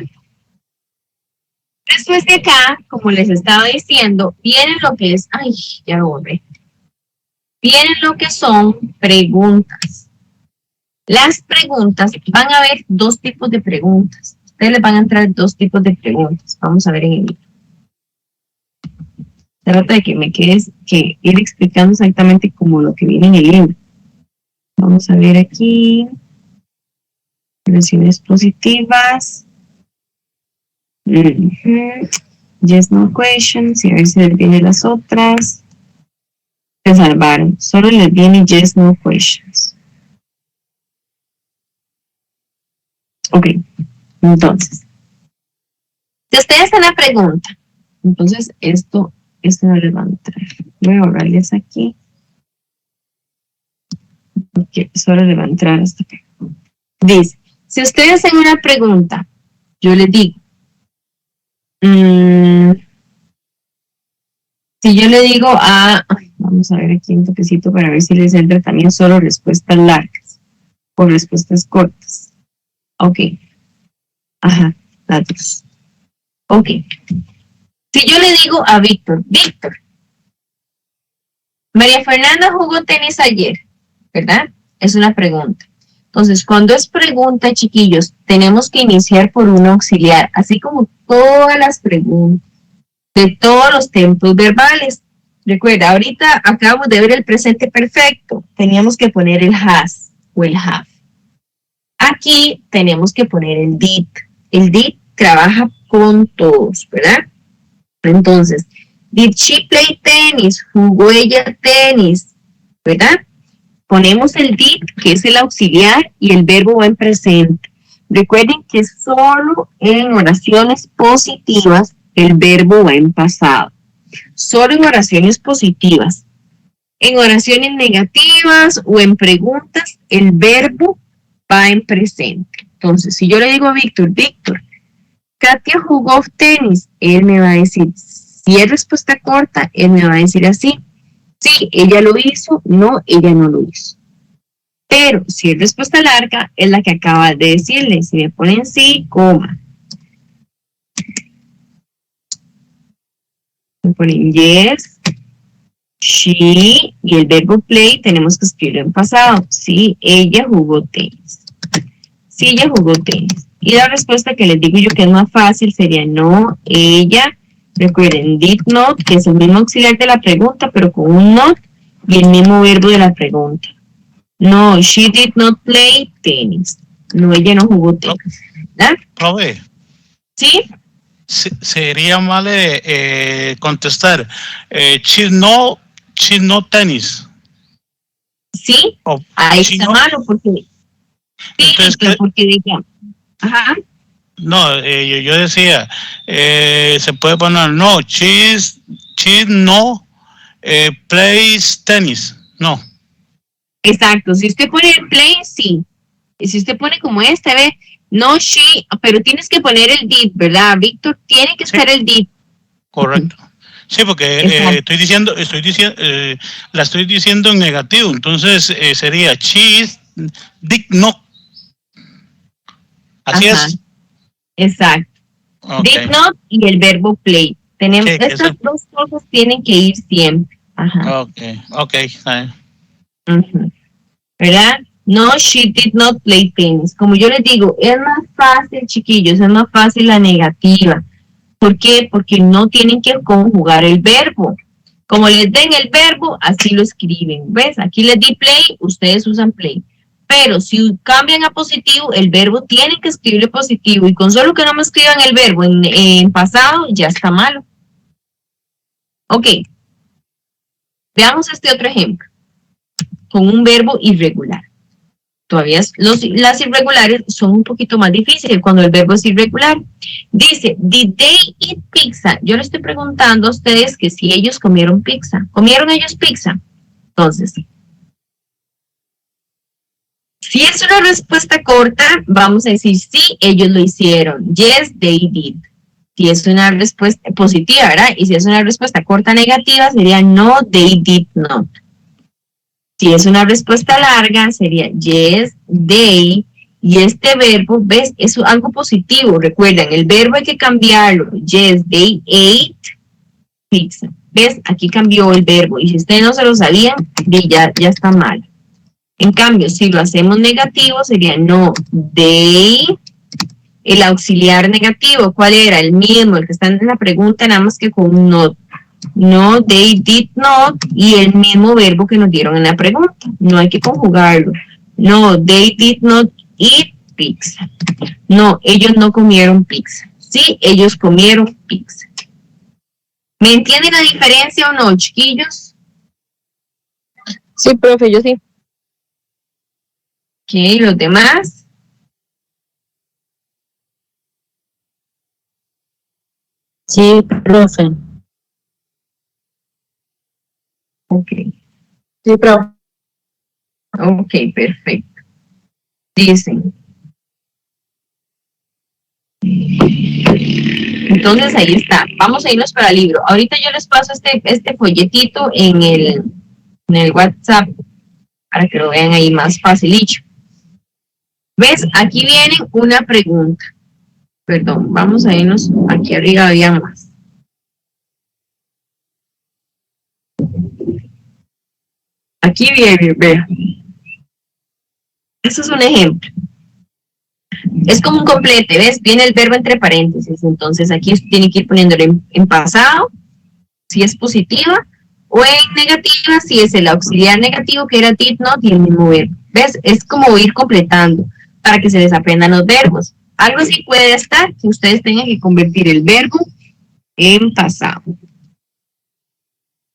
Después de acá, como les estaba diciendo, vienen lo que es, ay, ya lo borré. Vienen lo que son preguntas. Las preguntas, van a haber dos tipos de preguntas. Ustedes les van a entrar dos tipos de preguntas. Vamos a ver en el libro. Trata de que me quedes, que ir explicando exactamente como lo que viene en el libro. Vamos a ver aquí. Oraciones positivas. Yes, no questions. Y a ver si les vienen las otras. Se salvaron. Solo les viene yes, no questions. Ok. Entonces. Si ustedes hacen la pregunta, entonces esto no les va a entrar. Voy a borrarles aquí. Porque solo les va a entrar hasta acá. Dice, si ustedes hacen una pregunta, yo les digo, si yo le digo vamos a ver aquí un toquecito para ver si les entra también solo respuestas largas o respuestas cortas. Ok. Ajá, las dos. Ok. Si yo le digo a Víctor, María Fernanda jugó tenis ayer, ¿verdad? Es una pregunta. Entonces, cuando es pregunta, chiquillos, tenemos que iniciar por un auxiliar, así como todas las preguntas de todos los tiempos verbales. Recuerda, ahorita acabamos de ver el presente perfecto. Teníamos que poner el has o el have. Aquí tenemos que poner el did. El did trabaja con todos, ¿verdad? Entonces, did she play tennis? ¿Jugó ella tenis? ¿Verdad? Ponemos el did, que es el auxiliar, y el verbo va en presente. Recuerden que solo en oraciones positivas el verbo va en pasado. Solo en oraciones positivas. En oraciones negativas o en preguntas, el verbo va en presente. Entonces, si yo le digo a Víctor, Katia jugó tenis, él me va a decir, si es respuesta corta, él me va a decir así. Sí, ella lo hizo, no, ella no lo hizo. Pero si es respuesta larga, es la que acaba de decirle. Si me ponen sí, coma. Me ponen yes, she, y el verbo play tenemos que escribirlo en pasado. Sí, ella jugó tenis. Sí, ella jugó tenis. Y la respuesta que les digo yo que es más fácil sería no, ella Recuerden, did not, que es el mismo auxiliar de la pregunta, pero con un not y el mismo verbo de la pregunta. No, she did not play tennis. No, ella no jugó tenis. ¿Verdad? Profe, ¿Sí? sería mal contestar. She's no tenis. ¿Sí? O Ahí she está no. malo porque... Sí, Entonces, pero porque diga... Ajá. no, yo decía, se puede poner, no, she's no plays tenis. No. Exacto. Si usted pone el play, sí. Y si usted pone como esta, ve, no she, pero tienes que poner el did, ¿verdad? Víctor, tiene que Sí, estar el did. correcto. Sí, porque Exacto. la estoy diciendo en negativo. Entonces sería she's did no. Así Ajá. es. Exacto. Did Okay. not y el verbo play. Tenemos, Sí, que eso. estas dos cosas tienen que ir siempre. Ajá. Okay. Está bien. Ujú. ¿Verdad? No, she did not play tennis. Como yo les digo, es más fácil, chiquillos, es más fácil la negativa. ¿Por qué? Porque no tienen que conjugar el verbo. Como les den el verbo, así lo escriben. ¿Ves? Aquí les di play, ustedes usan play. Pero si cambian a positivo, el verbo tiene que escribirle positivo. Y con solo que no me escriban el verbo en pasado, ya está malo. Ok, veamos este otro ejemplo. Con un verbo irregular. Todavía las irregulares son un poquito más difíciles cuando el verbo es irregular. Dice, did they eat pizza? Yo le estoy preguntando a ustedes que si ellos comieron pizza. ¿Comieron ellos pizza? Entonces, si es una respuesta corta, vamos a decir sí, ellos lo hicieron. Yes, they did. Si es una respuesta positiva, ¿verdad? Y si es una respuesta corta negativa, sería no, they did not. Si es una respuesta larga, sería yes, they, y este verbo, ¿ves? Es algo positivo. Recuerden, el verbo hay que cambiarlo. Yes, they ate pizza. ¿Ves? Aquí cambió el verbo. Y si ustedes no se lo sabían, ya está mal. En cambio, si lo hacemos negativo, sería no, they, el auxiliar negativo, ¿cuál era? El mismo, el que está en la pregunta, nada más que con un not. No, they did not, y el mismo verbo que nos dieron en la pregunta. No hay que conjugarlo. No, they did not eat pizza. No, ellos no comieron pizza. Sí, ellos comieron pizza. ¿Me entienden la diferencia o no, chiquillos? Sí, profe, yo sí. Ok, los demás. Sí, profe. Ok, Sí, profe. ok, perfecto. Dicen. Entonces ahí está. Vamos a irnos para el libro. Ahorita yo les paso este folletito en el WhatsApp para que lo vean ahí más facilito. ¿Ves? Aquí viene una pregunta. Perdón, vamos a irnos. Aquí arriba había más. Aquí viene, vea. Eso es un ejemplo. Es como un complete, ¿ves? Viene el verbo entre paréntesis. Entonces aquí tiene que ir poniéndolo en pasado, si es positiva, o en negativa, si es el auxiliar negativo, que era did not, y el mismo verbo. ¿Ves? Es como ir completando para que se les aprendan los verbos. Algo así puede estar que ustedes tengan que convertir el verbo en pasado.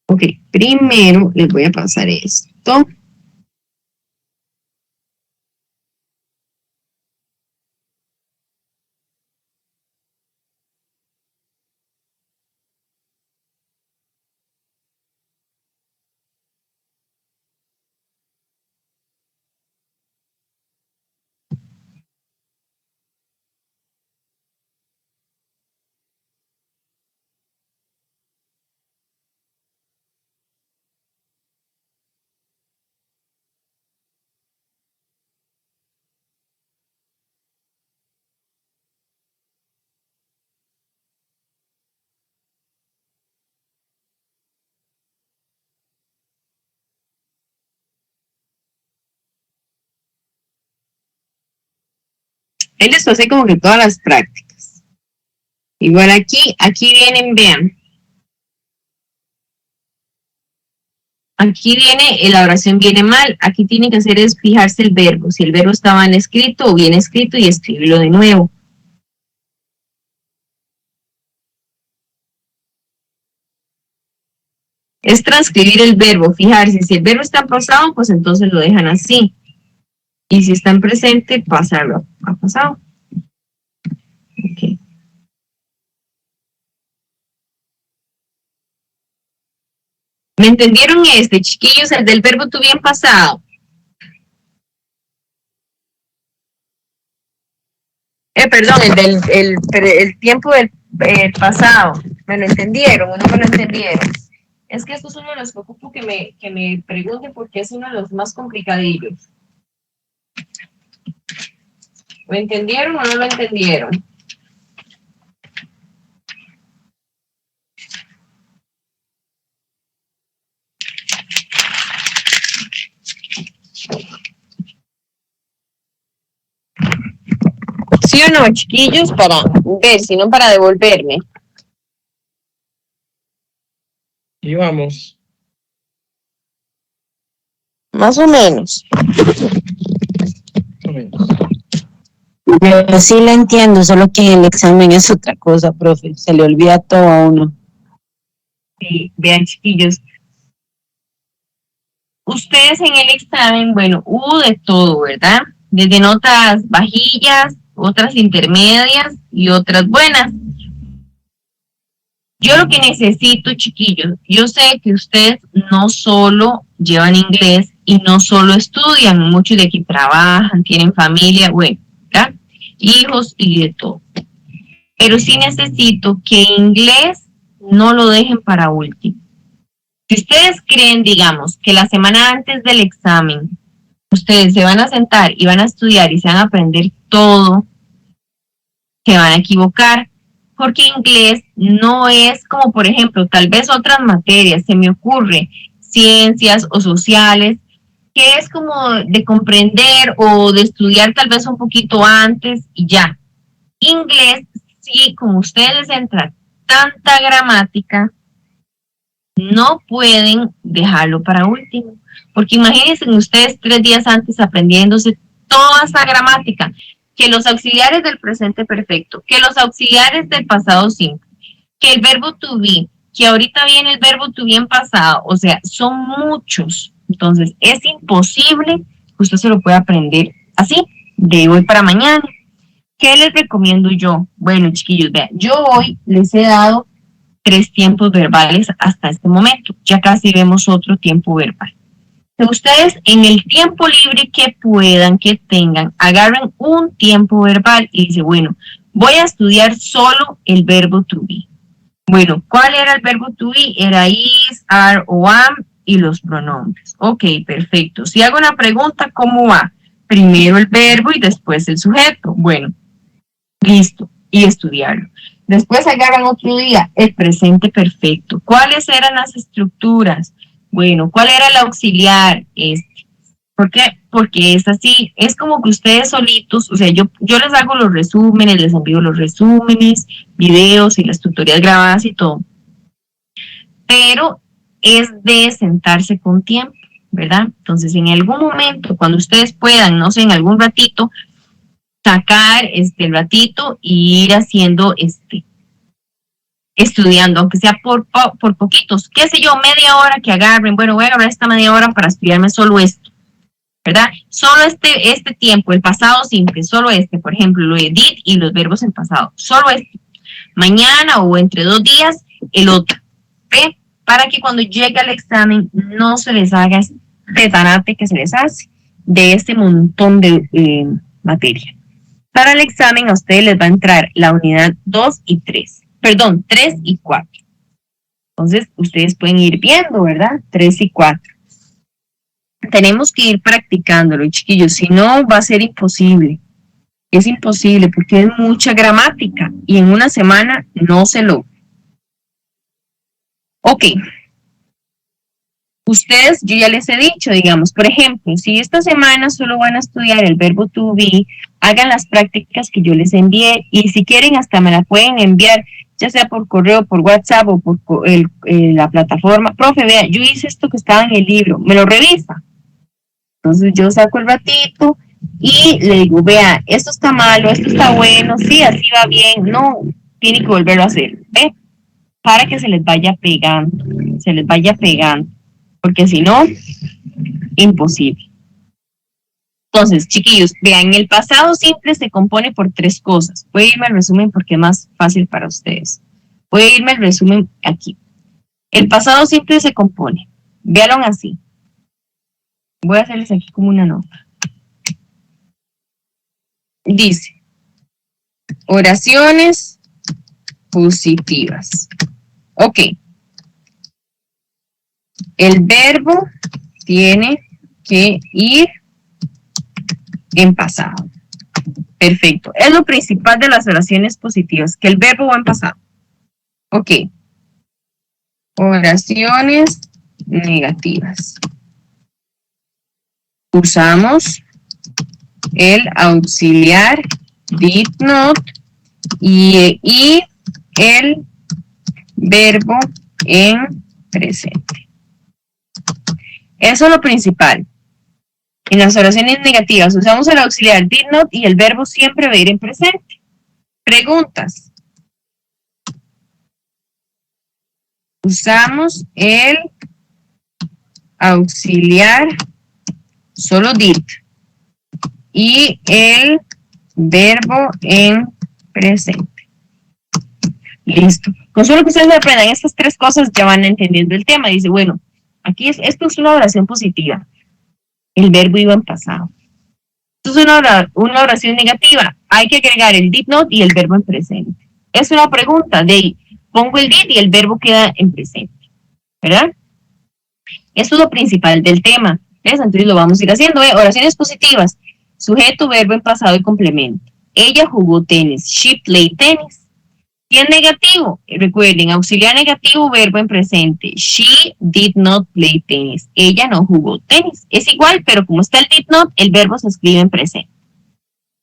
Ok, primero les voy a pasar esto. Él les hace como que todas las prácticas. Igual aquí vienen, vean. Aquí viene, la oración viene mal. Aquí tiene que hacer es fijarse el verbo. Si el verbo está mal escrito o bien escrito y escribirlo de nuevo. Es transcribir el verbo, fijarse. Si el verbo está en pasado, pues entonces lo dejan así. Y si está en presente, pasarlo a pasado. Ok. ¿Me entendieron chiquillos? El del verbo to be en pasado. Perdón, el tiempo del pasado. ¿Me lo entendieron o no me lo entendieron? Es que esto es uno de los que ocupo que me pregunten porque es uno de los más complicadillos. ¿Lo entendieron o no lo entendieron? ¿Sí o no, chiquillos? Para ver, si no para devolverme. Y vamos. Más o menos. Más o menos. Yo sí la entiendo, solo que el examen es otra cosa, profe. Se le olvida todo a uno. Sí, vean, chiquillos. Ustedes en el examen, bueno, hubo de todo, ¿verdad? Desde notas bajillas, otras intermedias y otras buenas. Yo lo que necesito, chiquillos, yo sé que ustedes no solo llevan inglés y no solo estudian, muchos de aquí trabajan, tienen familia, bueno, ¿verdad? Hijos y de todo. Pero sí necesito que inglés no lo dejen para último. Si ustedes creen, digamos, que la semana antes del examen, ustedes se van a sentar y van a estudiar y se van a aprender todo, se van a equivocar, porque inglés no es como, por ejemplo, tal vez otras materias, se me ocurre, ciencias o sociales, que es como de comprender o de estudiar tal vez un poquito antes y ya. Inglés, sí, como ustedes entran tanta gramática, no pueden dejarlo para último, porque imagínense ustedes 3 días antes aprendiéndose toda esa gramática, que los auxiliares del presente perfecto, que los auxiliares del pasado simple, que el verbo to be, que ahorita viene el verbo to be en pasado, o sea, son muchos. Entonces, es imposible que usted se lo pueda aprender así, de hoy para mañana. ¿Qué les recomiendo yo? Bueno, chiquillos, vean, yo hoy les he dado 3 tiempos verbales hasta este momento. Ya casi vemos otro tiempo verbal. Ustedes en el tiempo libre que puedan, que tengan, agarren un tiempo verbal y dice, bueno, voy a estudiar solo el verbo to be. Bueno, ¿cuál era el verbo to be? Era is, are o am y los pronombres. Ok, perfecto. Si hago una pregunta, ¿cómo va? Primero el verbo y después el sujeto. Bueno, listo. Y estudiarlo. Después agarran otro día, el presente perfecto. ¿Cuáles eran las estructuras? Bueno, ¿cuál era el auxiliar? ¿Por qué? Porque es así, es como que ustedes solitos, o sea, yo les hago los resúmenes, les envío los resúmenes, videos y las tutorías grabadas y todo. Pero es de sentarse con tiempo, ¿verdad? Entonces, en algún momento, cuando ustedes puedan, no sé, en algún ratito, sacar el ratito y ir haciendo estudiando, aunque sea por poquitos, qué sé yo, media hora que agarren, bueno, voy a agarrar esta media hora para estudiarme solo esto, ¿verdad? Solo este tiempo, el pasado simple, solo por ejemplo, lo de did y los verbos en pasado, solo mañana o entre 2 días, el otro, ¿ve? Para que cuando llegue al examen no se les haga este petarate que se les hace de este montón de materia. Para el examen a ustedes les va a entrar la unidad 2 y 3. Perdón, 3 y 4. Entonces, ustedes pueden ir viendo, ¿verdad? 3 y 4. Tenemos que ir practicándolo, chiquillos, si no va a ser imposible. Es imposible porque es mucha gramática y en una semana no se logra. Ok. Ustedes, yo ya les he dicho, digamos, por ejemplo, si esta semana solo van a estudiar el verbo to be, hagan las prácticas que yo les envié y si quieren hasta me la pueden enviar, ya sea por correo, por WhatsApp o por la plataforma. Profe, vea, yo hice esto que estaba en el libro, me lo revisa. Entonces yo saco el ratito y le digo, vea, esto está malo, esto está bueno, sí, así va bien, no, tiene que volverlo a hacer, ¿ve? Para que se les vaya pegando, porque si no, imposible. Entonces, chiquillos, vean, el pasado simple se compone por 3 cosas. Voy a irme al resumen porque es más fácil para ustedes. Voy a irme al resumen aquí. El pasado simple se compone, véanlo así. Voy a hacerles aquí como una nota. Dice, oraciones positivas. Ok. El verbo tiene que ir en pasado. Perfecto. Es lo principal de las oraciones positivas, que el verbo va en pasado. Ok. Oraciones negativas. Usamos el auxiliar did not y el verbo en presente. Eso es lo principal. En las oraciones negativas usamos el auxiliar did not y el verbo siempre va a ir en presente. Preguntas. Usamos el auxiliar solo did y el verbo en presente. Listo. Con solo que ustedes aprendan estas 3 cosas ya van entendiendo el tema. Dice, bueno, aquí esto es una oración positiva. El verbo iba en pasado. Esto es una oración negativa. Hay que agregar el did not y el verbo en presente. Es una pregunta de pongo el did y el verbo queda en presente. ¿Verdad? Esto es lo principal del tema. ¿Ves? Entonces lo vamos a ir haciendo. Oraciones positivas. Sujeto, verbo en pasado y complemento. Ella jugó tenis. She played tennis. Y en negativo, recuerden, auxiliar negativo, verbo en presente. She did not play tennis. Ella no jugó tenis. Es igual, pero como está el did not, el verbo se escribe en presente.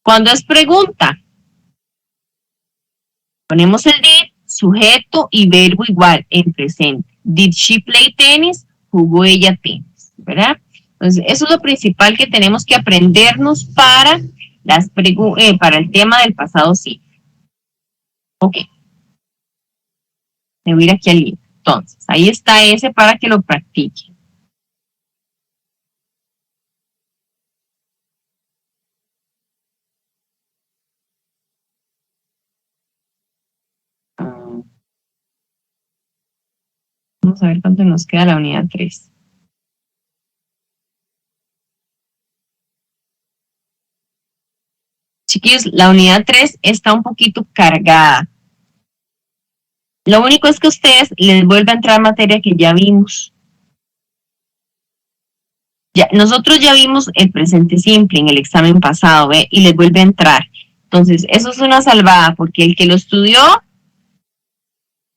Cuando es pregunta, ponemos el did, sujeto y verbo igual en presente. Did she play tennis? Jugó ella tenis, ¿verdad? Entonces, eso es lo principal que tenemos que aprendernos para el tema del pasado simple. Ok. Me voy a ir aquí al libro. Entonces, ahí está ese para que lo practiquen. Vamos a ver cuánto nos queda la unidad 3. Chiquillos, la unidad 3 está un poquito cargada. Lo único es que ustedes les vuelve a entrar materia que ya vimos. Nosotros ya vimos el presente simple en el examen pasado, ¿ve? Y les vuelve a entrar. Entonces, eso es una salvada, porque el que lo estudió,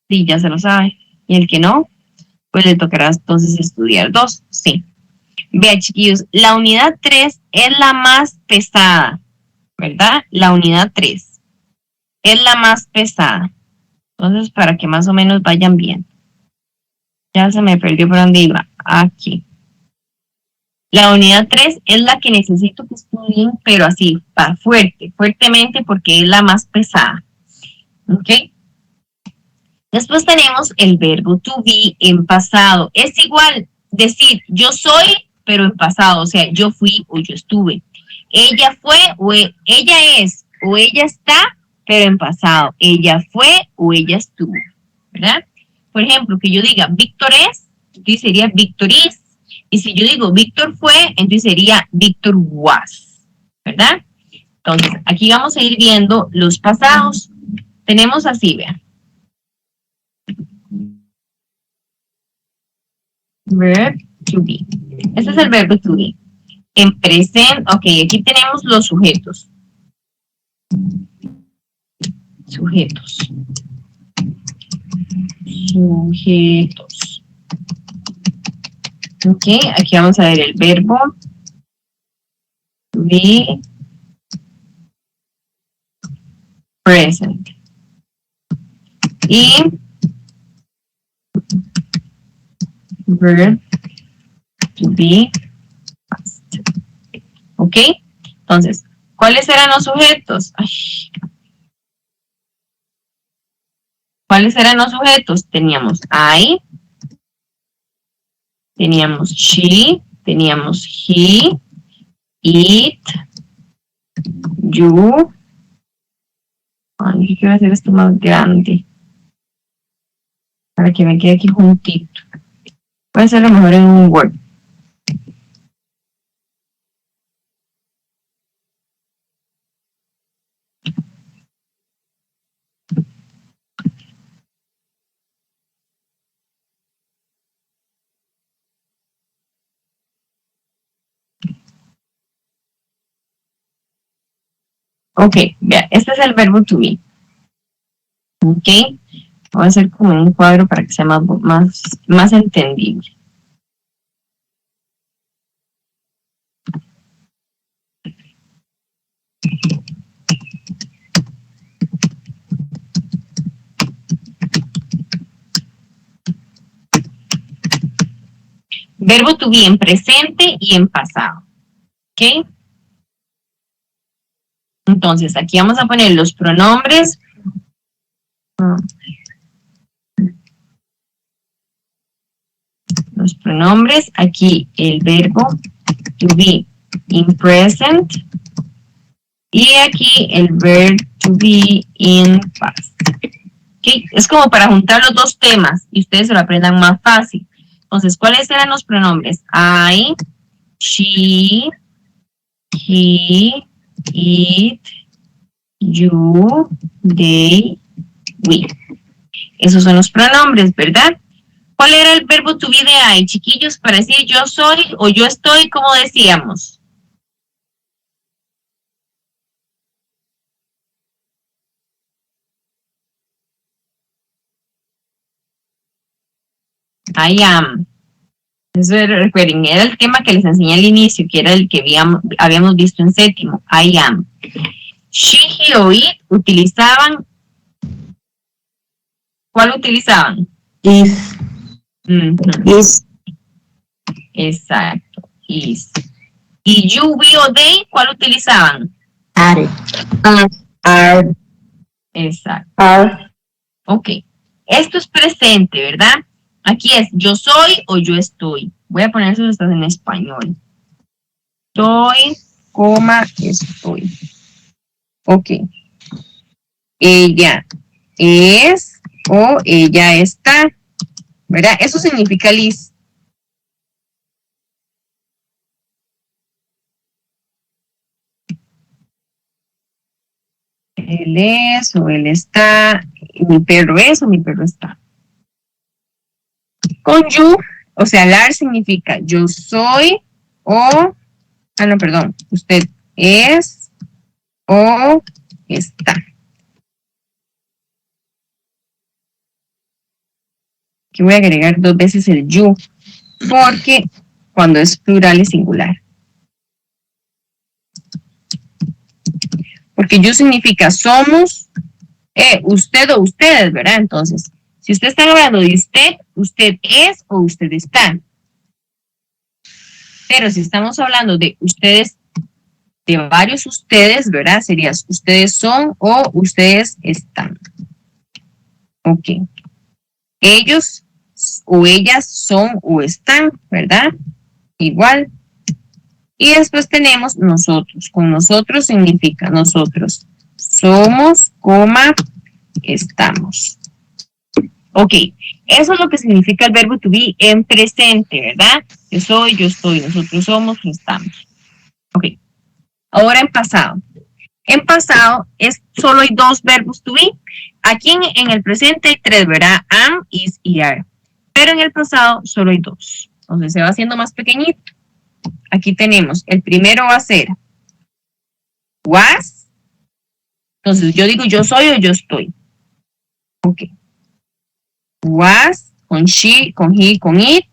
sí, ya se lo sabe. Y el que no, pues le tocará entonces estudiar 2, sí. Vean, chiquillos, la unidad 3 es la más pesada, ¿verdad? La unidad 3 es la más pesada. Entonces, para que más o menos vayan bien. Ya se me perdió por dónde iba. Aquí. La unidad 3 es la que necesito que estudien, pero así, fuertemente, porque es la más pesada. ¿Ok? Después tenemos el verbo to be en pasado. Es igual decir yo soy, pero en pasado. O sea, yo fui o yo estuve. Ella fue o ella es o ella está, pero en pasado. Ella fue o ella estuvo, ¿verdad? Por ejemplo, que yo diga Víctor es, entonces sería Víctor is. Y si yo digo Víctor fue, entonces sería Víctor was, ¿verdad? Entonces, aquí vamos a ir viendo los pasados. Tenemos así, vean. Verb to be. Este es el verbo to be. En presente, ok, aquí tenemos los sujetos. Sujetos. Ok, aquí vamos a ver el verbo be present. Y verb to be past. ¿Ok? Entonces, ¿cuáles eran los sujetos? Ay. ¿Cuáles eran los sujetos? Teníamos I, teníamos she, teníamos he, it, you. Ay, yo quiero hacer esto más grande para que me quede aquí juntito. Voy a hacerlo mejor en un Word. Ok, vea, este es el verbo to be. Ok, voy a hacer como un cuadro para que sea más entendible. Verbo to be en presente y en pasado. ¿Ok? Entonces, aquí vamos a poner los pronombres. Los pronombres, aquí el verbo to be in present y aquí el verbo to be in past. ¿Okay? Es como para juntar los dos temas y ustedes se lo aprendan más fácil. Entonces, ¿cuáles eran los pronombres? I, she, he, it, you, they, we. Esos son los pronombres, ¿verdad? ¿Cuál era el verbo to be de I, chiquillos? Para decir yo soy o yo estoy, como decíamos. I am. Eso era, recuerden, era el tema que les enseñé al inicio, que era el que habíamos visto en séptimo. I am. She, he o it utilizaban. ¿Cuál utilizaban? Is. Is. Exacto. Is. Y you, we o they, ¿cuál utilizaban? Are. Are. Exacto. Are. Ok. Esto es presente, ¿verdad? Aquí es yo soy o yo estoy. Voy a poner eso en español. Soy, coma, estoy. Ok. Ella es o ella está. ¿Verdad? Eso significa Liz. Él es o él está. Mi perro es o mi perro está. Con you, o sea, lar significa yo soy o, no, perdón, usted es o está. Aquí voy a agregar 2 veces el you, porque cuando es plural es singular. Porque you significa somos, usted o ustedes, ¿verdad? Entonces, si usted está hablando de usted, usted es o usted está. Pero si estamos hablando de ustedes, de varios ustedes, ¿verdad? Sería ustedes son o ustedes están. Ok. Ellos o ellas son o están, ¿verdad? Igual. Y después tenemos nosotros. Con nosotros significa nosotros somos, coma, estamos. Ok, eso es lo que significa el verbo to be en presente, ¿verdad? Yo soy, yo estoy, nosotros somos, estamos. Ok, ahora en pasado. En pasado solo hay 2 verbos to be. Aquí en el presente hay 3, ¿verdad? Am, is y are. Pero en el pasado solo hay 2. Entonces se va haciendo más pequeñito. Aquí tenemos, el primero va a ser was. Entonces yo digo yo soy o yo estoy. Ok. Was, con she, con he, con it.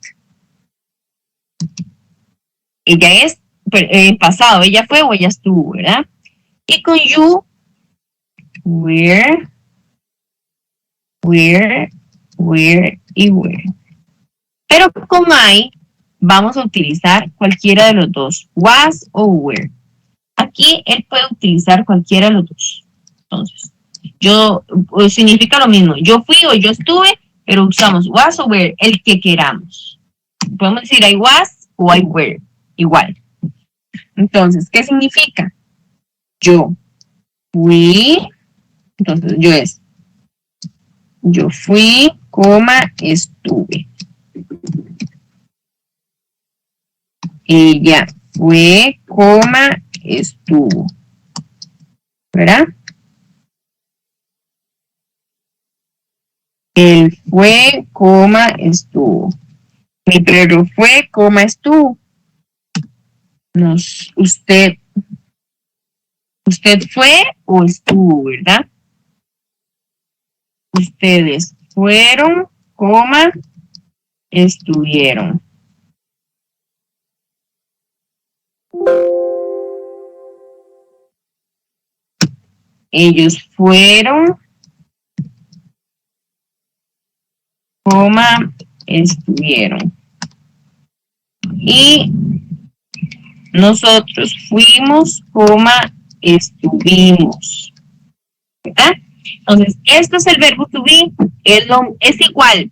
Ella es, en pasado, ella fue o ella estuvo, ¿verdad? Y con you, where y where. Pero con I vamos a utilizar cualquiera de los dos, was o were. Aquí él puede utilizar cualquiera de los dos. Entonces, significa lo mismo. Yo fui o yo estuve, pero usamos was o were, el que queramos. Podemos decir I was o I were, igual. Entonces, ¿qué significa? Yo fui, entonces yo fui, estuve. Ella fue, estuvo. ¿Verdad? Él fue, estuvo. Mi perro fue, estuvo. Usted fue o estuvo, ¿verdad? Ustedes fueron, estuvieron. Ellos fueron, estuvieron. Y nosotros fuimos, estuvimos. ¿Verdad? Entonces, esto es el verbo to be, es igual.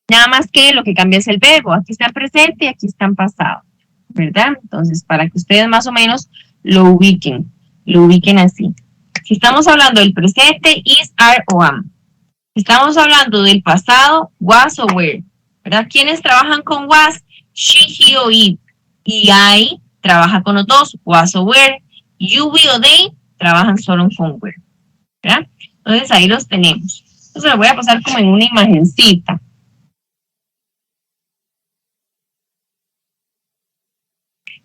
Nada más que lo que cambia es el verbo. Aquí está en presente y aquí está en pasado. ¿Verdad? Entonces, para que ustedes más o menos lo ubiquen así. Si estamos hablando del presente, is, are o am. Si estamos hablando del pasado, was o were. ¿Verdad? ¿Quiénes trabajan con was? She, he o it. Y I trabaja con los dos, was o were. You, we o they trabajan solo con were. ¿Verdad? Entonces ahí los tenemos. Entonces lo voy a pasar como en una imagencita.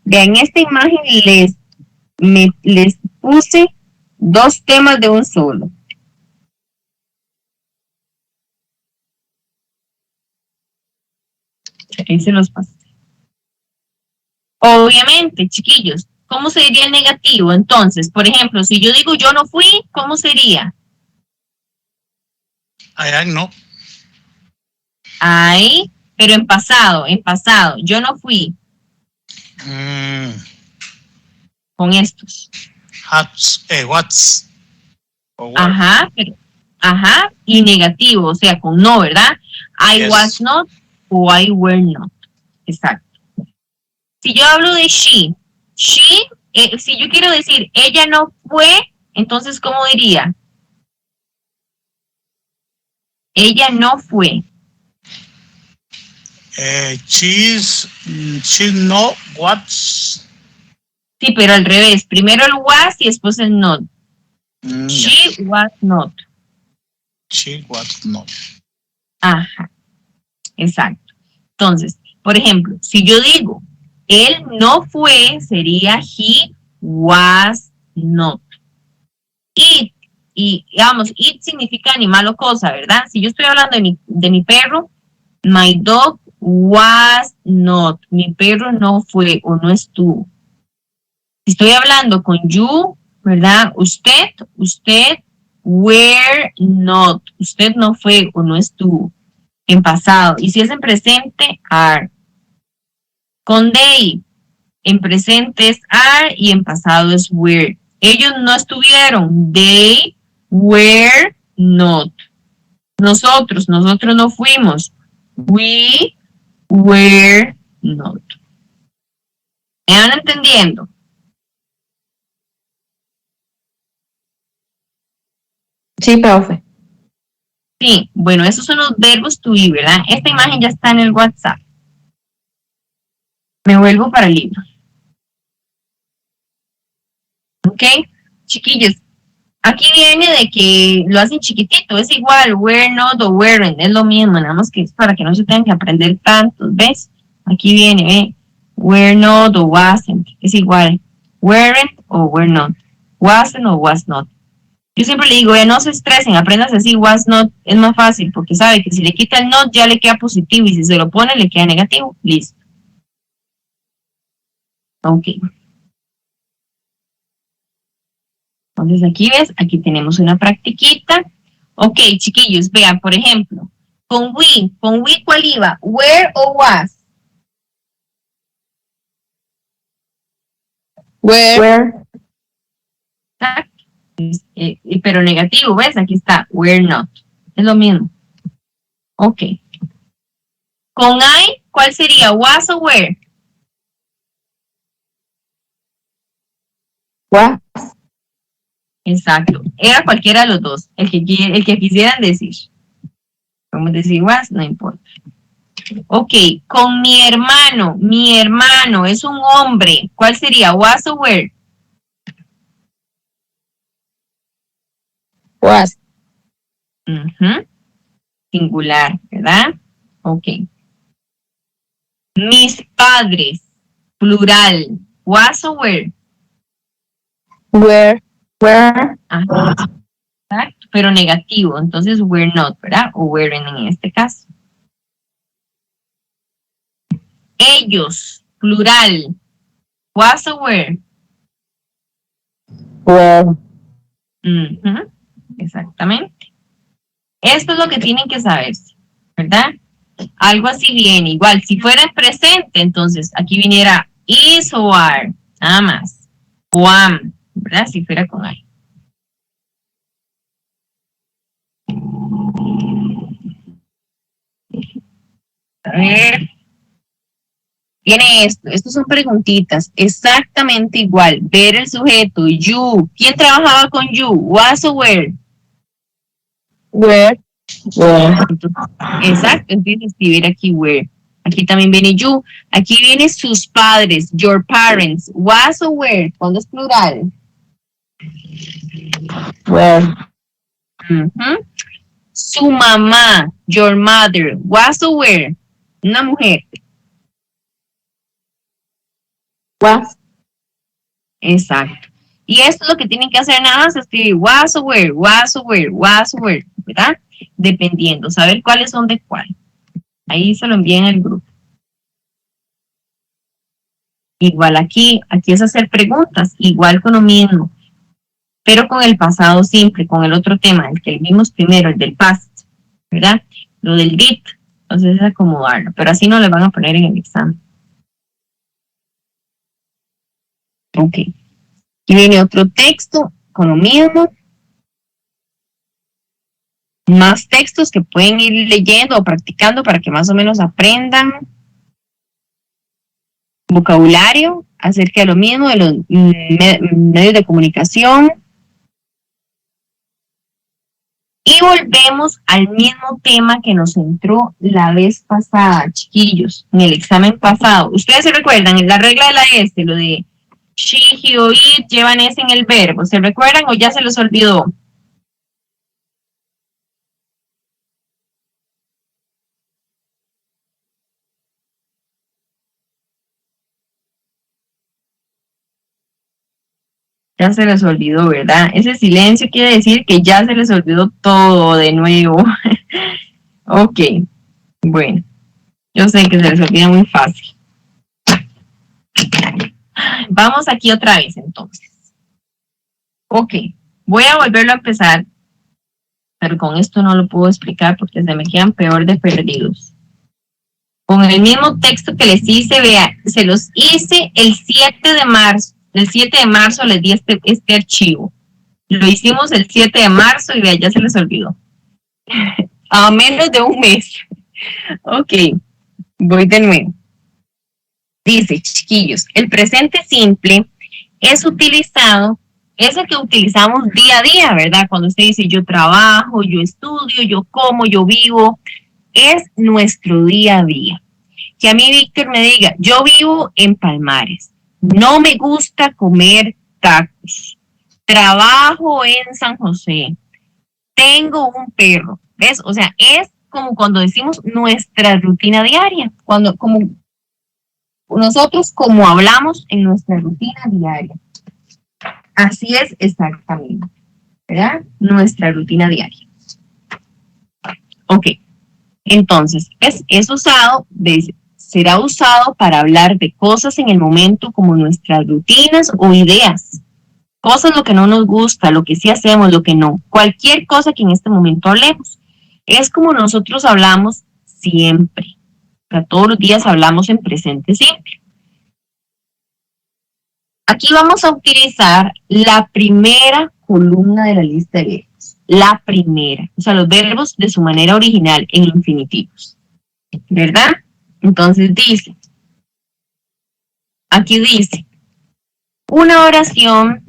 Vean, esta imagen les puse dos temas de un solo. Ahí se los pasé. Obviamente, chiquillos, ¿cómo sería el negativo? Entonces, por ejemplo, si yo digo yo no fui, ¿cómo sería? I no. I, pero en pasado, yo no fui. Con estos. What's. Ajá, y negativo, o sea, con no, ¿verdad? I was not o I were not. Exacto. Si yo hablo de she, si yo quiero decir ella no fue, entonces, ¿cómo diría? Ella no fue. She's not was. Sí, pero al revés. Primero el was y después el not. She was not. She was not. Ajá. Exacto. Entonces, por ejemplo, si yo digo él no fue, sería he was not. It, y digamos, it significa animal o cosa, ¿verdad? Si yo estoy hablando de mi perro, my dog was not. Mi perro no fue o no estuvo. Si estoy hablando con you, ¿verdad? Usted were not. Usted no fue o no estuvo. En pasado. Y si es en presente, are. Con they, en presente es are y en pasado es were. Ellos no estuvieron. They were not. Nosotros no fuimos. We were not. ¿Me van entendiendo? Sí, profe. Sí, bueno, esos son los verbos to be, ¿verdad? Esta imagen ya está en el WhatsApp. Me vuelvo para el libro. ¿Ok? Chiquillos, aquí viene de que lo hacen chiquitito, es igual, were not o weren't, es lo mismo, nada más que es para que no se tengan que aprender tantos, ¿ves? Aquí viene, ¿ve? Were not o wasn't, es igual, weren't o were not, wasn't o was not. Yo siempre le digo, no se estresen, aprendas así, was not, es más fácil, porque sabe que si le quita el not ya le queda positivo, y si se lo pone le queda negativo, listo. Ok. Entonces aquí ves, aquí tenemos una practiquita. Ok, chiquillos, vean, por ejemplo, con we, ¿cuál iba? Where o was? Where. Pero negativo, ¿ves? Aquí está, we're not. Es lo mismo. Ok. Con I, ¿cuál sería? Was o where? Was. Exacto. Era cualquiera de los dos. El que quisieran decir. Vamos a decir was, no importa. Ok, con mi hermano es un hombre. ¿Cuál sería? Was o where? Was. Singular, ¿verdad? Ok. Mis padres, plural. Was o where? Where. Where. Ajá. Exacto, pero negativo. Entonces, we're not, ¿verdad? O we're en este caso. Ellos, plural. Was o where? Where. Exactamente. Esto es lo que tienen que saber, ¿verdad? Algo así viene, igual, si fuera en presente, entonces aquí viniera is o are, nada más. O am, ¿verdad? Si fuera con I. A ver. Viene esto, estos son preguntitas, exactamente igual. Ver el sujeto, you. ¿Quién trabajaba con you? Was o where? Where. Where. Exacto, entonces escribir aquí where. Aquí también viene you. Aquí viene sus padres, your parents. Was o where, cuando es plural. Where. Su mamá, your mother. Was o where, una mujer. Was. Exacto. Y esto es lo que tienen que hacer nada más, escribir was o where, was o where, was o where, ¿verdad? Dependiendo, saber cuáles son de cuál. Ahí se lo envían al grupo. Igual aquí es hacer preguntas, igual con lo mismo, pero con el pasado simple, con el otro tema, el que vimos primero, el del past, ¿verdad? Lo del did, entonces es acomodarlo, pero así no le van a poner en el examen. Ok. Y viene otro texto con lo mismo. Más textos que pueden ir leyendo o practicando para que más o menos aprendan vocabulario acerca de lo mismo, de los medios de comunicación. Y volvemos al mismo tema que nos entró la vez pasada, chiquillos, en el examen pasado. Ustedes se recuerdan, en la regla de la S, lo de she, he o it llevan S en el verbo. ¿Se recuerdan o ya se los olvidó? Ya se les olvidó, ¿verdad? Ese silencio quiere decir que ya se les olvidó todo de nuevo. Ok, bueno, yo sé que se les olvida muy fácil. Vamos aquí otra vez entonces. Ok, voy a volverlo a empezar, pero con esto no lo puedo explicar porque se me quedan peor de perdidos. Con el mismo texto que les hice, vea, se los hice el 7 de marzo. El 7 de marzo les di este archivo. Lo hicimos el 7 de marzo y vea, ya se les olvidó. A menos de un mes. Ok, voy de nuevo. Dice, chiquillos, el presente simple es utilizado, es el que utilizamos día a día, ¿verdad? Cuando usted dice yo trabajo, yo estudio, yo como, yo vivo, es nuestro día a día. Que a mí Víctor me diga, yo vivo en Palmares, no me gusta comer tacos, trabajo en San José, tengo un perro, ¿ves? O sea, es como cuando decimos nuestra rutina diaria, como nosotros como hablamos en nuestra rutina diaria. Así es exactamente, ¿verdad? Nuestra rutina diaria. Ok, entonces, es usado, será usado para hablar de cosas en el momento como nuestras rutinas o ideas. cosas lo que no nos gusta, lo que sí hacemos, lo que no, cualquier cosa que en este momento hablemos. Es como nosotros hablamos siempre. O sea, todos los días hablamos en presente simple. Aquí vamos a utilizar la primera columna de la lista de verbos. La primera. O sea, los verbos de su manera original en infinitivos. ¿Verdad? Entonces dice, aquí dice, una oración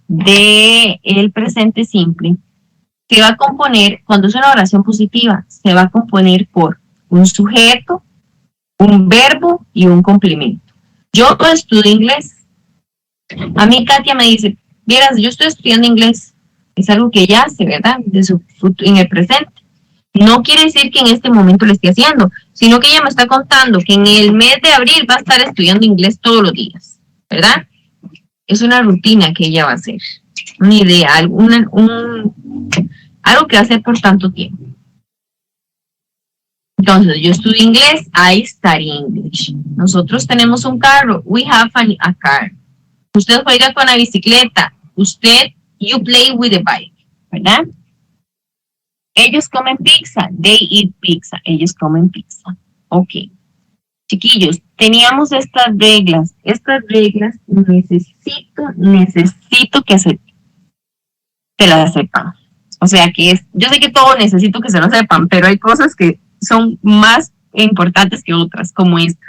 del presente simple se va a componer, cuando es una oración positiva, se va a componer por un sujeto, un verbo y un complemento. Yo estudio inglés. A mí Katia me dice, vieras, yo estoy estudiando inglés. Es algo que ella hace, ¿verdad? En el presente. No quiere decir que en este momento lo esté haciendo, sino que ella me está contando que en el mes de abril va a estar estudiando inglés todos los días, ¿verdad? Es una rutina que ella va a hacer. Una idea, algo que va a hacer por tanto tiempo. Entonces, yo estudio inglés, I study English. Nosotros tenemos un carro, we have a car. Usted juega con la bicicleta, you play with the bike, ¿verdad? Ellos comen pizza, they eat pizza, ellos comen pizza. Ok. Chiquillos, teníamos estas reglas necesito que se las sepan. O sea que yo sé que todo necesito que se lo sepan, pero hay cosas que son más importantes que otras, como esta.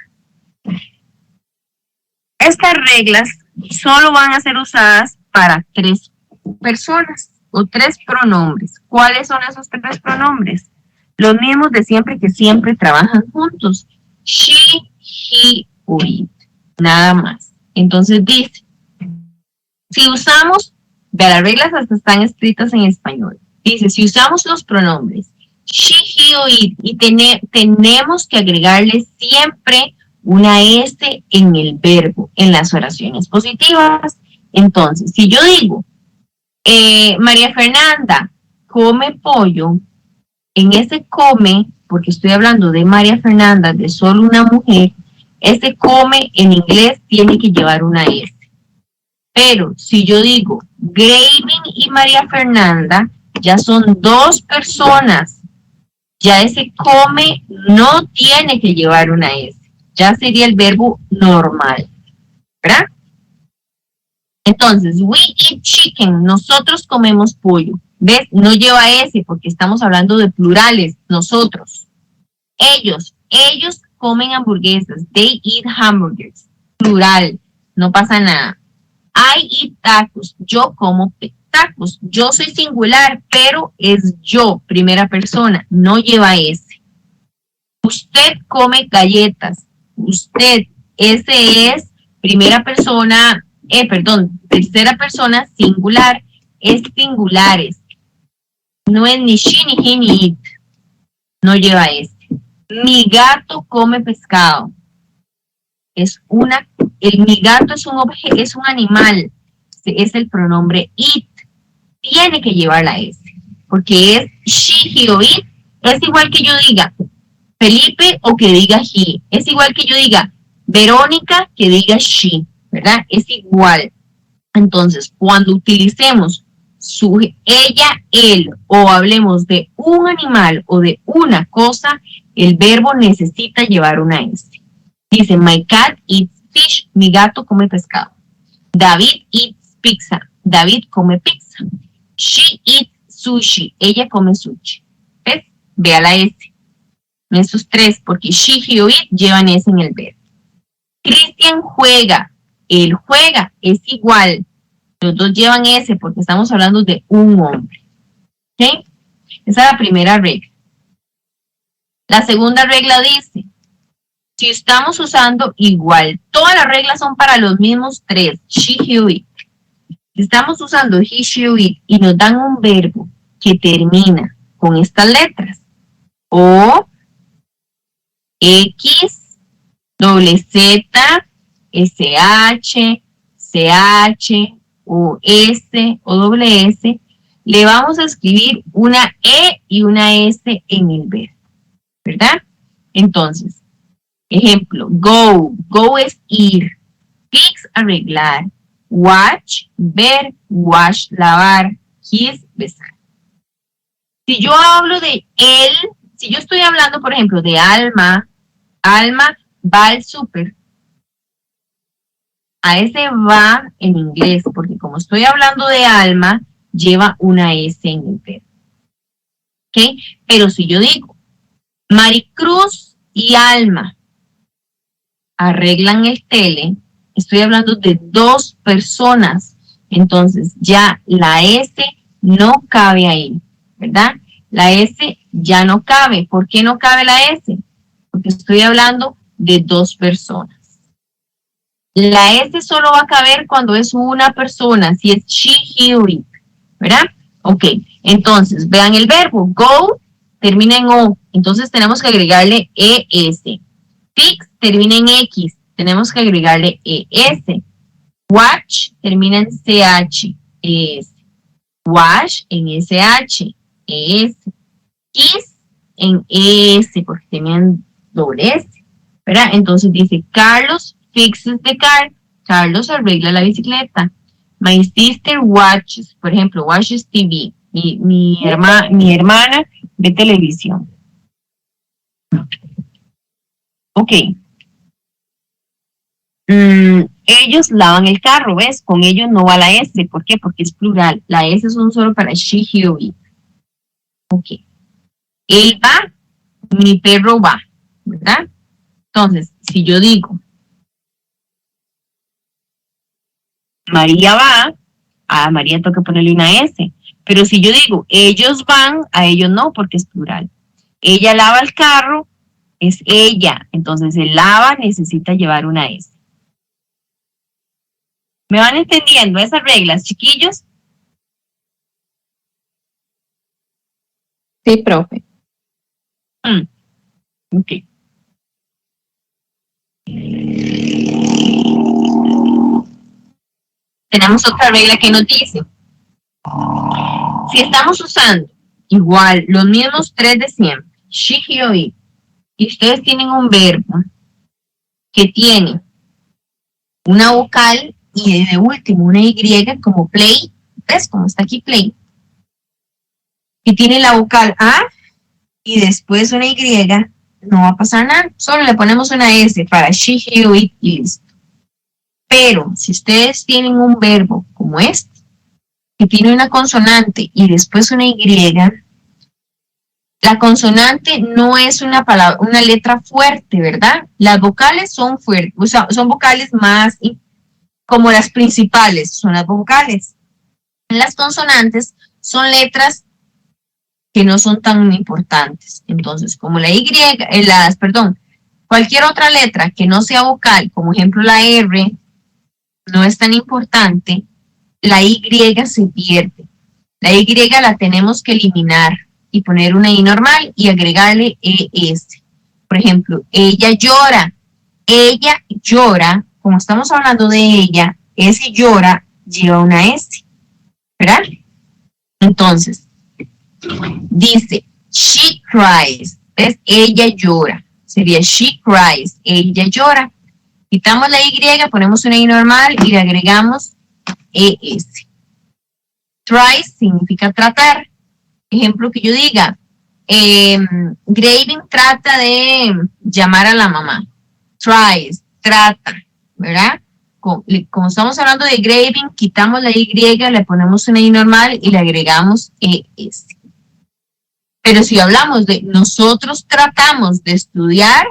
Estas reglas solo van a ser usadas para 3 personas o 3 pronombres. ¿Cuáles son esos 3 pronombres? Los mismos de siempre, que siempre trabajan juntos. She, he o it. Nada más. Entonces dice, si usamos, las reglas hasta están escritas en español. Dice, si usamos los pronombres she, he o it y tenemos que agregarle siempre una S en el verbo, en las oraciones positivas. Entonces, si yo digo, María Fernanda come pollo, en ese come, porque estoy hablando de María Fernanda, de solo una mujer, ese come en inglés tiene que llevar una S. Pero si yo digo Graving y María Fernanda, ya son 2 personas. Ya ese come no tiene que llevar una S. Ya sería el verbo normal, ¿verdad? Entonces, we eat chicken, nosotros comemos pollo. ¿Ves? No lleva S porque estamos hablando de plurales, nosotros. Ellos comen hamburguesas, they eat hamburgers, plural, no pasa nada. I eat tacos, yo como tacos, yo soy singular, pero es yo, primera persona, no lleva S. Usted come galletas, usted, ese es primera persona, tercera persona singular, es singulares. No es ni she, ni he, ni it. No lleva S. Mi gato come pescado. Mi gato es un animal. Es el pronombre it. Tiene que llevar la S. Porque es she, he o it. Es igual que yo diga Felipe o que diga he. Es igual que yo diga Verónica que diga she. ¿Verdad? Es igual. Entonces, cuando utilicemos ella, él, o hablemos de un animal o de una cosa, el verbo necesita llevar una S. Dice, my cat eats fish, mi gato come pescado. David eats pizza, David come pizza. She eats sushi, ella come sushi. ¿Ves? Vea la S. Esos 3, porque she, he o it llevan S en el verbo. Cristian juega, él juega, es igual. Los 2 llevan S porque estamos hablando de un hombre. ¿Ok? Esa es la primera regla. La segunda regla dice, si estamos usando igual, todas las reglas son para los mismos 3, she, he o it. Si estamos usando he, she o it y nos dan un verbo que termina con estas letras, O, X, Z, SH, CH, o S o S, le vamos a escribir una E y una S en el verbo, ¿verdad? Entonces, ejemplo, go es ir, fix, arreglar, watch, ver, wash, lavar, kiss, besar. Si yo hablo de él, si yo estoy hablando, por ejemplo, de Alma, Alma va al súper. A ese va en inglés, porque como estoy hablando de Alma, lleva una S en el verbo. ¿Ok? Pero si yo digo, Maricruz y Alma arreglan el tele, estoy hablando de dos personas. Entonces ya la S no cabe ahí, ¿verdad? La S ya no cabe. ¿Por qué no cabe la S? Porque estoy hablando de dos personas. La S solo va a caber cuando es una persona, si es she, he or it, ¿verdad? Ok, entonces vean el verbo, go termina en O, entonces tenemos que agregarle ES. Fix termina en X, tenemos que agregarle ES. Watch termina en CH, ES. Wash en SH, ES. Kiss en ES, porque tenían doble S, ¿verdad? Entonces dice, Carlos fixes the car, Carlos arregla la bicicleta. My sister watches, por ejemplo, watches TV. Mi hermana ve televisión. Ok. Ellos lavan el carro, ¿ves? Con ellos no va la S. ¿Por qué? Porque es plural. La S son solo para she, he or it. Ok. Él va, mi perro va, ¿verdad? Entonces, si yo digo, María va, a María tengo que ponerle una S. Pero si yo digo, ellos van, a ellos no, porque es plural. Ella lava el carro, es ella. Entonces, el lava necesita llevar una S. ¿Me van entendiendo esas reglas, chiquillos? Sí, profe. Ok. Tenemos otra regla que nos dice, si estamos usando igual los mismos tres de siempre, she, he or it, y ustedes tienen un verbo que tiene una vocal y de último una Y como play, ¿ves? Como está aquí play, y tiene la vocal A y después una Y, no va a pasar nada, solo le ponemos una S para she, he or it y listo. Pero si ustedes tienen un verbo como este, que tiene una consonante y después una Y, la consonante no es una palabra, una letra fuerte, ¿verdad? Las vocales son fuertes, o sea, son vocales más como las principales, son las vocales. Las consonantes son letras que no son tan importantes. Entonces, como la Y, cualquier otra letra que no sea vocal, como ejemplo la R, no es tan importante, la Y se pierde. La Y la tenemos que eliminar y poner una I normal y agregarle ES. Por ejemplo, ella llora. Ella llora, como estamos hablando de ella, ese llora lleva una S, ¿verdad? Entonces, dice, she cries. ¿Ves? Ella llora. Sería she cries. Ella llora. Quitamos la Y, ponemos una I normal y le agregamos ES. Try significa tratar. Ejemplo que yo diga, Graving trata de llamar a la mamá. Tries, trata, ¿verdad? Como estamos hablando de Graving, quitamos la Y, le ponemos una I normal y le agregamos ES. Pero si hablamos de nosotros tratamos de estudiar,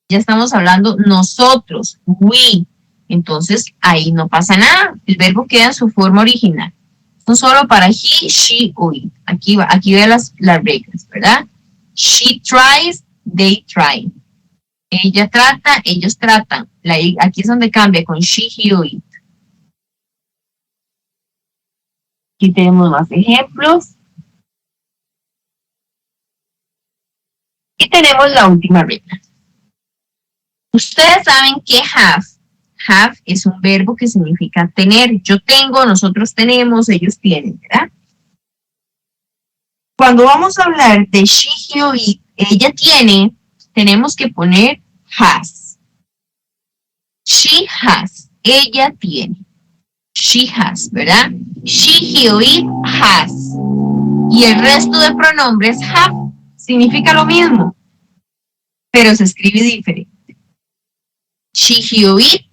ya estamos hablando nosotros, we. Entonces, ahí no pasa nada. El verbo queda en su forma original. No solo para he, she o it. Aquí ve las reglas, ¿verdad? She tries, they try. Ella trata, ellos tratan. Aquí es donde cambia con she, he o it. Aquí tenemos más ejemplos. Y tenemos la última regla. Ustedes saben que have es un verbo que significa tener. Yo tengo, nosotros tenemos, ellos tienen, ¿verdad? Cuando vamos a hablar de she, he or it, ella tiene, tenemos que poner has. She has, ella tiene. She has, ¿verdad? She, he o it has. Y el resto de pronombres have significa lo mismo, pero se escribe diferente. She, he o it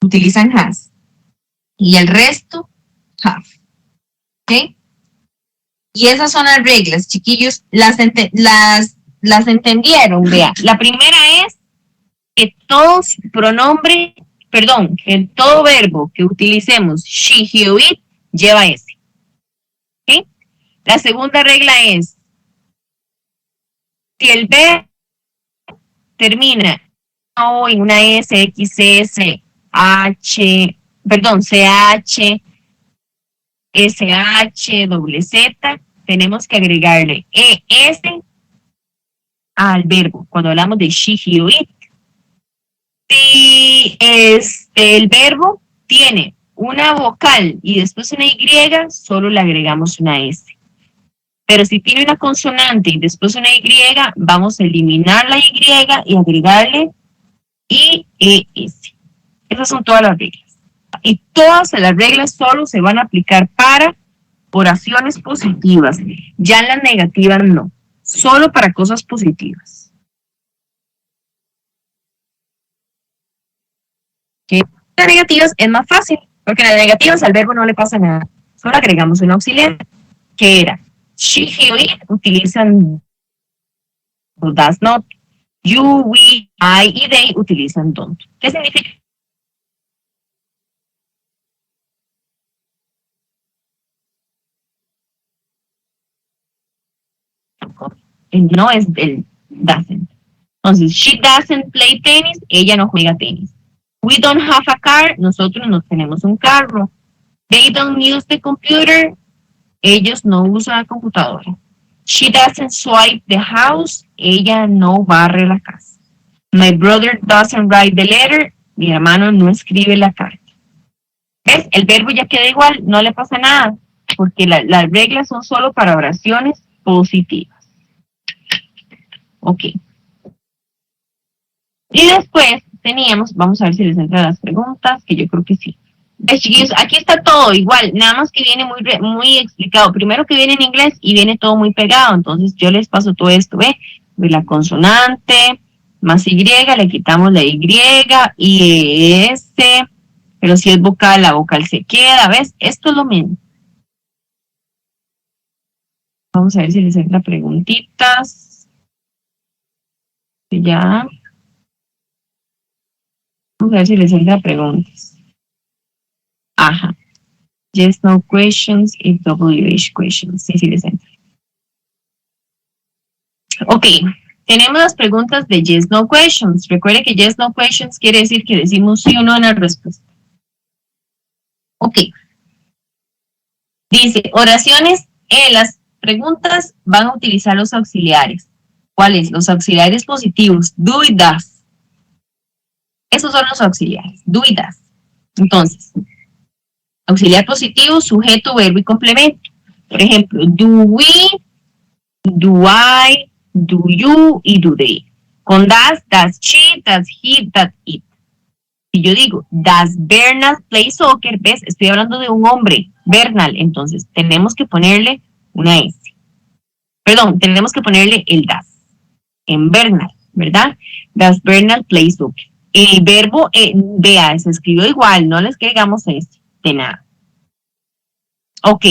utilizan has. Y el resto, have. ¿Ok? Y esas son las reglas, chiquillos. Las entendieron, vea. La primera es que todo pronombre, perdón, que todo verbo que utilicemos, she, he o it, lleva S. ¿Ok? La segunda regla es, si el verbo termina o en una S, X, S, H, perdón, CH, SH, doble Z, tenemos que agregarle ES al verbo cuando hablamos de she, he o it. Si el verbo tiene una vocal y después una Y, solo le agregamos una S. Pero si tiene una consonante y después una Y, vamos a eliminar la Y y agregarle IES. Esas son todas las reglas. Y todas las reglas solo se van a aplicar para oraciones positivas. Ya en las negativas no. Solo para cosas positivas. ¿Okay? Las negativas es más fácil, porque en las negativas al verbo no le pasa nada. Solo agregamos un auxiliar, que era she, he, o it, utilizan does not. You, we, I y they utilizan don't. ¿Qué significa? El no es el doesn't. Entonces, she doesn't play tennis, ella no juega tenis. We don't have a car, nosotros no tenemos un carro. They don't use the computer, ellos no usan la computadora. She doesn't swipe the house, ella no barre la casa. My brother doesn't write the letter, mi hermano no escribe la carta. ¿Ves? El verbo ya queda igual, no le pasa nada, porque las reglas son solo para oraciones positivas. Ok. Y después teníamos, vamos a ver si les entran las preguntas, que yo creo que sí. Chiquillos, aquí está todo igual, nada más que viene muy explicado. Primero que viene en inglés y viene todo muy pegado, entonces yo les paso todo esto, ¿ve? La consonante, más Y, le quitamos la Y, S, pero si es vocal, la vocal se queda, ¿ves? Esto es lo mismo. Vamos a ver si les entran preguntitas. Ya. Vamos a ver si les entran preguntas. Ajá. Yes, no questions y WH questions. Sí, sí les entra. Ok. Tenemos las preguntas de yes, no questions. Recuerde que yes, no questions quiere decir que decimos sí o no en la respuesta. Ok. Dice, oraciones, las preguntas van a utilizar los auxiliares. ¿Cuáles? Los auxiliares positivos. Do y does. Esos son los auxiliares. Do y does. Entonces, auxiliar positivo, sujeto, verbo y complemento. Por ejemplo, do we, do I, do you y do they. Con does she, does he, does it. Si yo digo, does Bernard play soccer, ¿ves? Estoy hablando de un hombre, Bernal, entonces tenemos que ponerle una S. Perdón, tenemos que ponerle el does en Bernal, ¿verdad? Does Bernard play soccer. El verbo, vea, se escribió igual, no le escribamos S, de nada. Ok,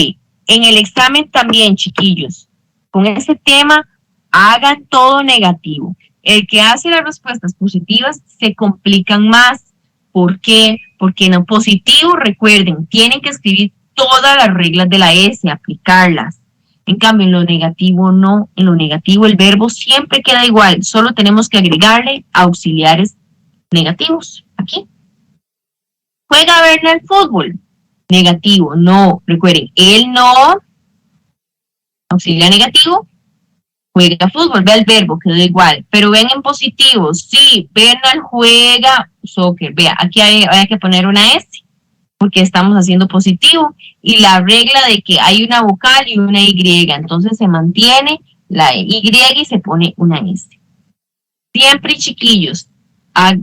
en el examen también, chiquillos, con este tema, hagan todo negativo. El que hace las respuestas positivas se complican más. ¿Por qué? Porque en lo positivo, recuerden, tienen que escribir todas las reglas de la S, aplicarlas. En cambio, en lo negativo no. En lo negativo el verbo siempre queda igual. Solo tenemos que agregarle auxiliares negativos. Aquí. ¿Juega Bernard fútbol? Negativo, no. Recuerden, él no. Auxiliar negativo. Juega fútbol, vea el verbo, quedó igual. Pero ven en positivo, sí, Bernard juega soccer. Vea, aquí hay que poner una S, porque estamos haciendo positivo. Y la regla de que hay una vocal y una Y, entonces se mantiene la Y y se pone una S. Siempre, chiquillos,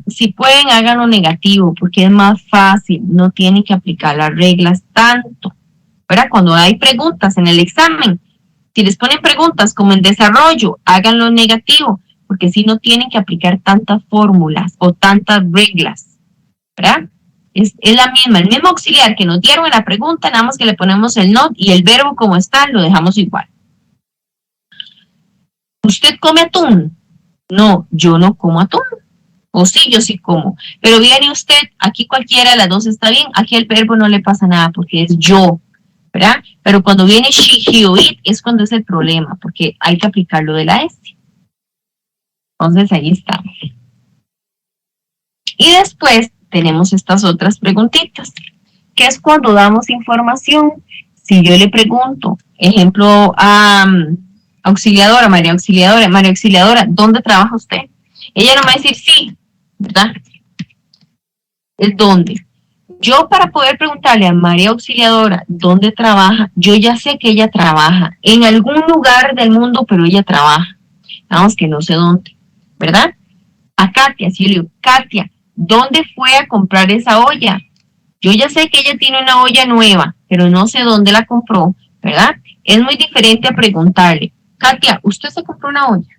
Si pueden, háganlo negativo, porque es más fácil, no tienen que aplicar las reglas tanto. ¿Verdad? Cuando hay preguntas en el examen, si les ponen preguntas como en desarrollo, háganlo negativo, porque si no tienen que aplicar tantas fórmulas o tantas reglas, ¿verdad? Es la misma, el mismo auxiliar que nos dieron en la pregunta, nada más que le ponemos el not y el verbo como está, lo dejamos igual. ¿Usted come atún? No, yo no como atún. O sí, yo sí como. Pero viene usted, aquí cualquiera de las dos está bien, aquí el verbo no le pasa nada porque es yo, ¿verdad? Pero cuando viene she, he o it es cuando es el problema, porque hay que aplicarlo de la S. Entonces ahí está. Y después tenemos estas otras preguntitas, que es cuando damos información. Si yo le pregunto, ejemplo, auxiliadora, María Auxiliadora, ¿dónde trabaja usted? Ella no me va a decir sí, ¿verdad? Es dónde. Yo para poder preguntarle a María Auxiliadora dónde trabaja, yo ya sé que ella trabaja en algún lugar del mundo, pero ella trabaja. Vamos que no sé dónde, ¿verdad? A Katia, si yo le digo, Katia, ¿dónde fue a comprar esa olla? Yo ya sé que ella tiene una olla nueva, pero no sé dónde la compró, ¿verdad? Es muy diferente a preguntarle, Katia, ¿usted se compró una olla?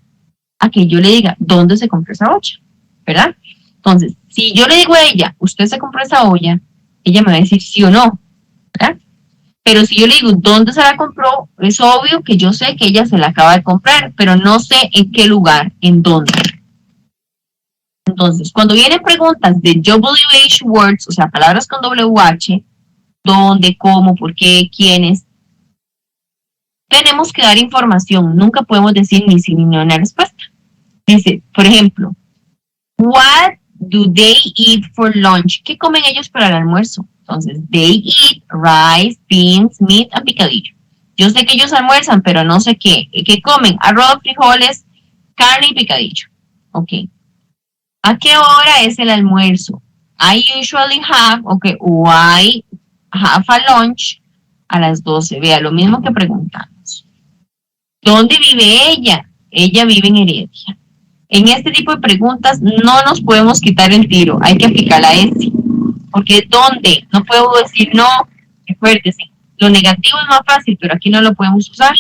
A que yo le diga, ¿dónde se compró esa olla? ¿Verdad? Entonces, si yo le digo a ella, ¿usted se compró esa olla? Ella me va a decir sí o no, ¿verdad? Pero si yo le digo, ¿dónde se la compró? Es obvio que yo sé que ella se la acaba de comprar, pero no sé en qué lugar, en dónde. Entonces, cuando vienen preguntas de WH words, o sea, palabras con WH, dónde, cómo, por qué, quiénes, tenemos que dar información. Nunca podemos decir ni sí ni no en la respuesta. Dice, por ejemplo, what do they eat for lunch? ¿Qué comen ellos para el almuerzo? Entonces, they eat rice, beans, meat, and picadillo. Yo sé que ellos almuerzan, pero no sé qué. ¿Qué comen? Arroz, frijoles, carne y picadillo. Ok. ¿A qué hora es el almuerzo? I usually have, okay, o I have a lunch a las 12. Vea, lo mismo que preguntamos. ¿Dónde vive ella? Ella vive en Heredia. En este tipo de preguntas no nos podemos quitar el tiro, hay que aplicar la S. Porque ¿dónde? No puedo decir no, acuérdese. Lo negativo es más fácil, pero aquí no lo podemos usar.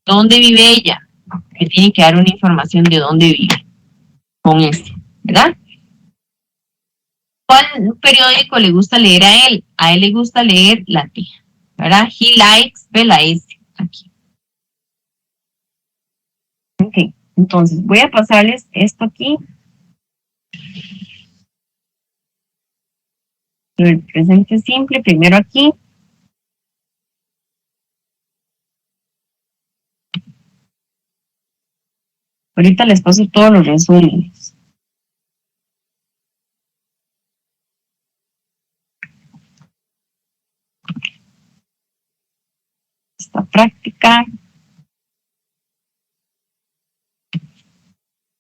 ¿Dónde vive ella? Me tiene que dar una información de dónde vive. Con S, ¿verdad? ¿Cuál periódico le gusta leer a él? A él le gusta leer La Tía, ¿verdad? He likes, ve la S aquí. Ok, entonces voy a pasarles esto aquí. El presente simple, primero aquí. Ahorita les paso todos los resúmenes. Esta práctica.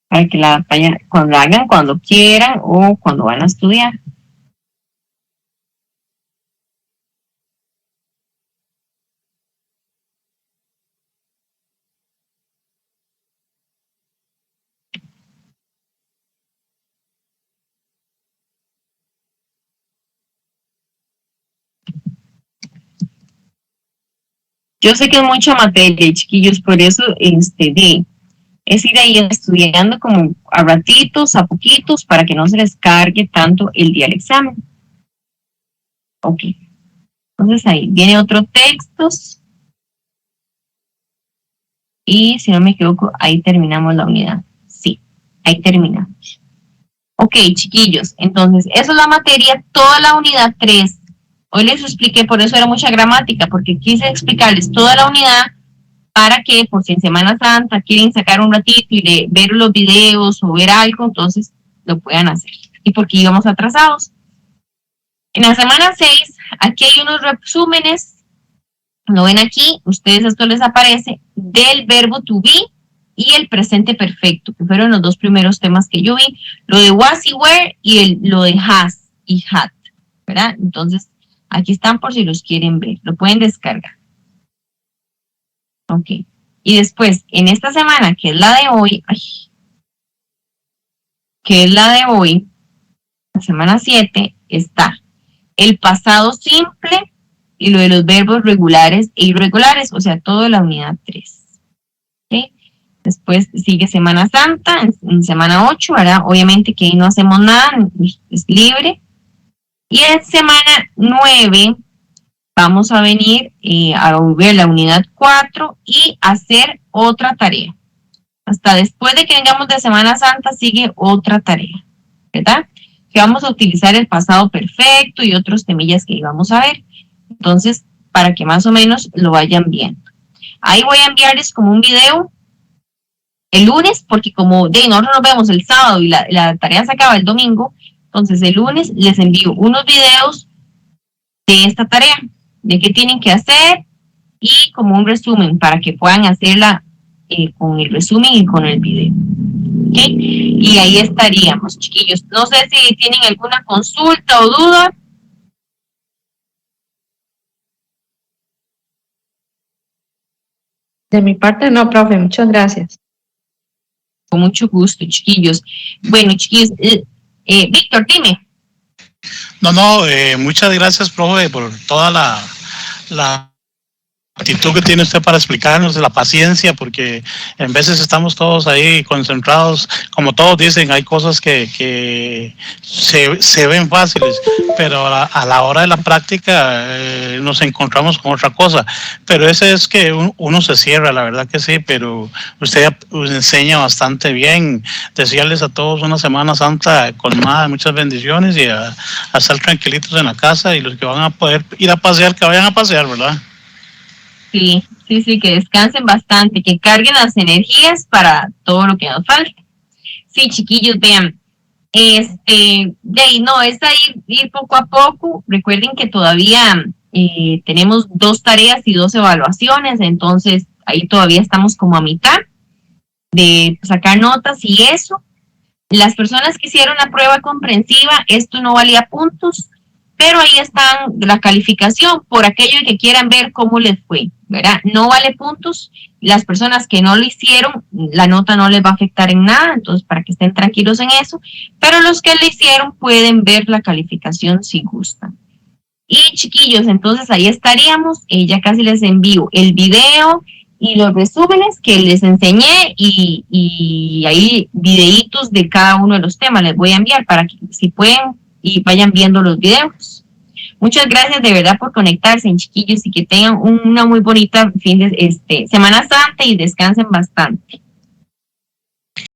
Para que la vayan, cuando hagan, cuando quieran o cuando van a estudiar. Yo sé que es mucha materia, chiquillos, por eso es ir ahí estudiando como a ratitos, a poquitos, para que no se les cargue tanto el día del examen. Ok. Entonces ahí viene otro textos. Y si no me equivoco, ahí terminamos la unidad. Sí, ahí terminamos. Ok, chiquillos, entonces, eso es la materia, toda la unidad 3. Hoy les expliqué, por eso era mucha gramática, porque quise explicarles toda la unidad para que, por si en Semana Santa quieren sacar un ratito y ver los videos o ver algo, entonces lo puedan hacer. Y porque íbamos atrasados. En la semana 6, aquí hay unos resúmenes, lo ven aquí, ustedes esto les aparece, del verbo to be y el presente perfecto, que fueron los dos primeros temas que yo vi, lo de was y were y lo de has y had, ¿verdad? Entonces, aquí están por si los quieren ver, lo pueden descargar. Ok, y después, en esta semana, que es la de hoy, que es la de hoy, la semana 7, está el pasado simple y lo de los verbos regulares e irregulares, o sea, todo de la unidad 3. ¿Okay? Después sigue Semana Santa, en semana 8, ¿verdad? Obviamente que ahí no hacemos nada, es libre. Y en semana 9 vamos a venir a ver la unidad 4 y hacer otra tarea. Hasta después de que vengamos de Semana Santa sigue otra tarea, ¿verdad? Que vamos a utilizar el pasado perfecto y otros temillas que íbamos a ver. Entonces, para que más o menos lo vayan viendo. Ahí voy a enviarles como un video el lunes, porque como nosotros nos vemos el sábado y la tarea se acaba el domingo, entonces el lunes les envío unos videos de esta tarea, de qué tienen que hacer y como un resumen para que puedan hacerla con el resumen y con el video. ¿Okay? Y ahí estaríamos, chiquillos. No sé si tienen alguna consulta o duda. De mi parte no, profe, muchas gracias. Con mucho gusto, chiquillos. Bueno, chiquillos, Víctor, dime. No, muchas gracias, profe, por toda la actitud que tiene usted para explicarnos, la paciencia, porque en veces estamos todos ahí concentrados, como todos dicen, hay cosas que se ven fáciles, pero a la hora de la práctica nos encontramos con otra cosa, pero ese es que uno se cierra, la verdad que sí, pero usted enseña bastante bien. Desearles a todos una Semana Santa colmada de muchas bendiciones y a estar tranquilitos en la casa, y los que van a poder ir a pasear, que vayan a pasear, ¿verdad? Sí, que descansen bastante, que carguen las energías para todo lo que nos falta. Sí, chiquillos, vean, es ir poco a poco. Recuerden que todavía tenemos 2 tareas y 2 evaluaciones, entonces ahí todavía estamos como a mitad de sacar notas y eso. Las personas que hicieron la prueba comprensiva, esto no valía puntos, pero ahí está la calificación por aquello que quieran ver cómo les fue, ¿verdad? No vale puntos. Las personas que no lo hicieron, la nota no les va a afectar en nada, entonces para que estén tranquilos en eso, pero los que lo hicieron pueden ver la calificación si gustan. Y chiquillos, entonces ahí estaríamos, ya casi les envío el video y los resúmenes que les enseñé y ahí videitos de cada uno de los temas les voy a enviar para que si pueden y vayan viendo los videos. Muchas gracias de verdad por conectarse, chiquillos, y que tengan una muy bonita Semana Santa y descansen bastante.